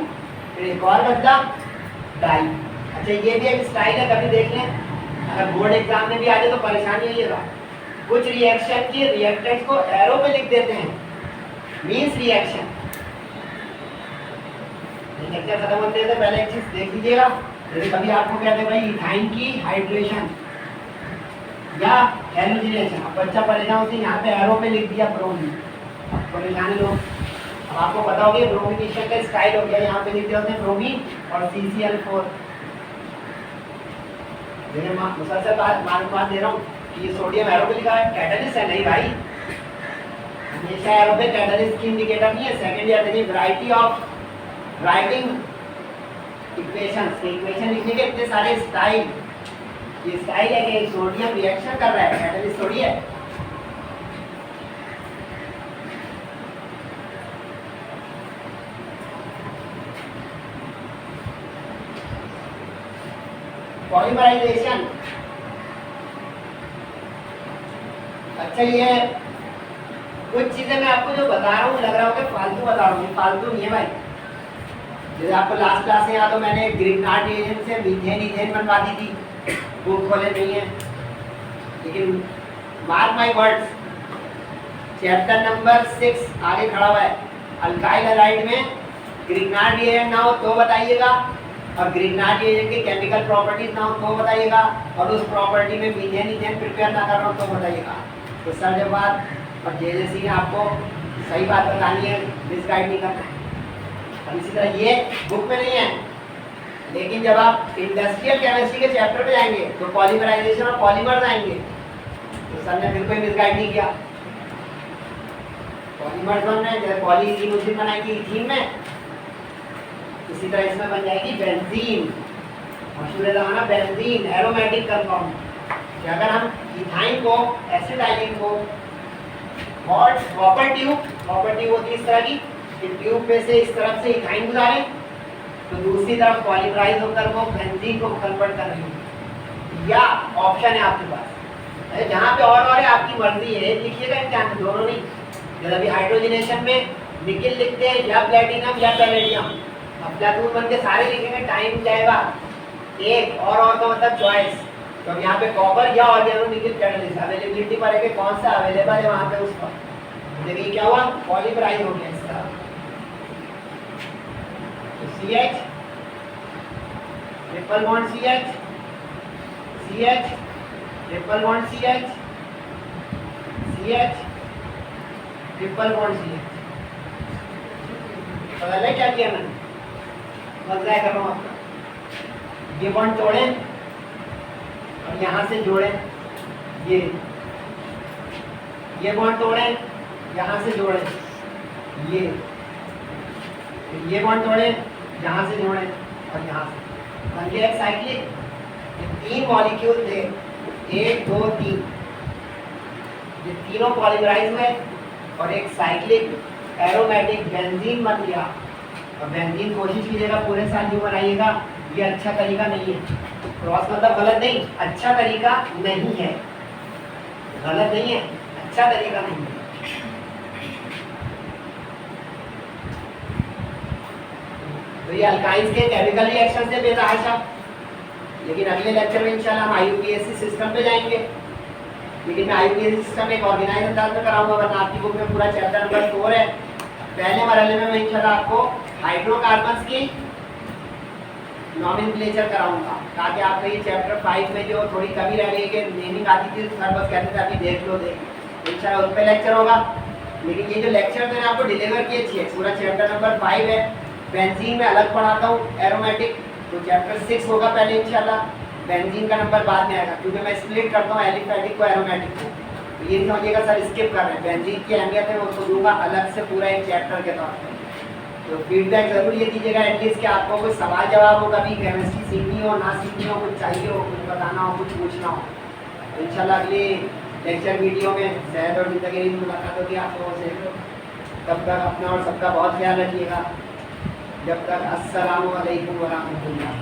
फिर एक और बदला डाई। अच्छा, ये भी एक स्टाइल है, कभी देख लें, अगर बोर्ड एग्जाम में भी आ जाए तो परेशानी होइएगा। कुछ रिएक्शन की रिएक्टेंट्स को एरो पे लिख देते हैं, मींस रिएक्शन। लेक्चर खत्म होते हैं तो पहले एक चीज देख लीजिएगा, जैसे कभी आपको कहते हैं भाई इथाइन की हाइड्रेशन या हैलोजिनेशन, अब बच्चा परेशान होती है, यहाँ पे एरो पे लिख दिया ब्रोमीन, अब परेशान लोग। अब आपको पता होगा ब्रोमिनेशन का स्टाइल हो गया, यहाँ पे लिख दिया होते हैं ब्रोमीन और CCl4। मुसलसल मालूमात दे रहा हूँ कि ये सोडियम एरो पे लिखा है, कैटलिस्ट है नहीं भाई, हमेशा एरो पे कैटलिस्ट की इंडिकेटर नहीं है। सेकंड ईयर देखिए variety of writing equations, equation लिखने के इतने सारे स्टाइल। ये स्टाइल है कि सोडियम रिएक्शन कर रहा है, कैटलिस्ट थोड़ी है। पॉलीमराइजेशन। अच्छा, ये कुछ चीजें मैं आपको जो बता रहा हूँ लग रहा होगा फालतू बता रहा हूँ, फालतू नहीं है भाई। जैसे आपको लास्ट क्लास में याद हो, मैंने ग्रिग्नार्ड रिएजेंट से मीथेन इथेन बनवा दी थी, बुक खोले नहीं है, लेकिन mark my words, chapter number 6 आगे खड़ा हुआ है। अल्काइल हैलाइड में ग्रिग्नार्ड रिएजेंट ना हो तो बताइएगा, और ग्रिग्नार्ड रिएजेंट के केमिकल प्रॉपर्टीज ना हो तो बताइएगा, और उस प्रॉपर्टी में मीथेन इथेन प्रिपेयर ना कर रहा हो तो बताइएगा। तो सर जब बात और जेजेसी ने आपको सही बात बतानी है, मिसगाइड नहीं करना है। और इसी तरह ये बुक में नहीं है, लेकिन जब आप इंडस्ट्रियल केमिस्ट्री के चैप्टर पे जाएंगे तो पॉलीमराइजेशन और पॉलीमर्स आएंगे, तो सर ने बिल्कुल मिसगाइड नहीं किया। पॉलीमर्स बन रहे हैं, जैसे पॉलीइथीन बनाएंगे इथीन में, इसी तरह इसमें बन जाएगी बेंजीन। मशहूर जमाना बेंजीन एरोमेटिक कंपाउंड, कि अगर हम इथाइन को एसिटाइलिन को हॉट कॉपर ट्यूब होती है इस तरह की, ट्यूब पे से इस तरफ से इथाइन गुजारें तो दूसरी तरफ पॉलीमराइज होकर वो बेंजीन को कन्वर्ट कर रही है। या ऑप्शन है आपके पास, जहाँ पे और है आपकी मर्जी है, लिखिएगा इम्तिहान में दोनों नहीं। जैसे अभी हाइड्रोजनेशन में निकिल लिखते हैं या प्लेटिनम या पैलेडियम, अब प्लेटून बन के सारे लिखेंगे, टाइम जाएगा। एक और का मतलब चॉइस, तो यहाँ पे कॉपर या ऑर्गेनो निकिल कैटलिस्ट अवेलेबिलिटी पर है कि कौन सा अवेलेबल है वहाँ पे उस पर। देखिए क्या हुआ, पॉलीमराइज हो गया इसका। तो CH triple bond CH, CH triple bond CH, CH triple bond CH। पता है क्या किया मैंने, मजा कर रहा हूँ आपका। ये बॉन्ड तोड़ें और यहाँ से जोड़ें, ये बॉन्ड तोड़ें, यहाँ से जोड़ें, ये बॉन्ड तोड़ें, यहाँ से जोड़ें और यहाँ से बन गया एक साइक्लिक। ये 3 मॉलिक्यूल थे, 1 2 3, ये तीनों पॉलीमराइज हुए और एक साइक्लिक एरोमेटिक बेंजीन बन गया। और बेंजीन कोशिश कीजिएगा पूरे साल क्यों बनाइएगा, ये अच्छा तरीका नहीं है। क्रॉस मतलब गलत नहीं, अच्छा तरीका नहीं है, गलत नहीं है, अच्छा तरीका नहीं है। तो ये अल्काइंस के केमिकल रिएक्शन से बेतहाशा। लेकिन अगले लेक्चर में इंशाल्लाह हम IUPAC सिस्टम पे जाएंगे। लेकिन मैं IUPAC सिस्टम एक ऑर्गेनाइज अंदाज में कराऊंगा, वरना आपकी बुक में पूरा चैप्टर नंबर 4 है। पहले मरहले में मैं इंशाल्लाह आपको हाइड्रोकार्बन्स की नॉमेनक्लेचर कराऊंगा, ताकि आपका ये चैप्टर 5 में जो थोड़ी कमी रह गई कि नेमिंग आती थी, सर बस कहते थे अभी देख लो, इंशाल्लाह उस पर लेक्चर होगा। लेकिन ये जो लेक्चर मैंने आपको डिलीवर किए थे, पूरा चैप्टर नंबर 5 है। बेंजीन में अलग पढ़ाता हूँ एरोमेटिक, तो चैप्टर 6 होगा पहले इंशाल्लाह, बेंजीन का नंबर बाद में आएगा, क्योंकि मैं स्प्लिट करता हूँ एलिफेटिक को एरोमेटिक को। तो ये नहीं समझिएगा सर स्किप कर रहे हैं, बेंजीन की अहमियत है मैं उसको दूंगा अलग से पूरा एक चैप्टर के तौर पर। तो फीडबैक जरूर ये दीजिएगा एटलीस्ट कि आपको कोई सवाल जवाब हो, कभी केमिस्ट्री सीखनी हो ना सीखनी हो, कुछ चाहिए हो, कुछ बताना हो, कुछ पूछना हो। तो इंशाल्लाह अगली लेक्चर वीडियो में सेहत और ज़िंदगी की मुलाकात होगी आप लोगों से। तब तक अपना और सबका बहुत ख्याल रखिएगा। जब तक अस्सलामु अलैकुम व रहमतुल्लाह।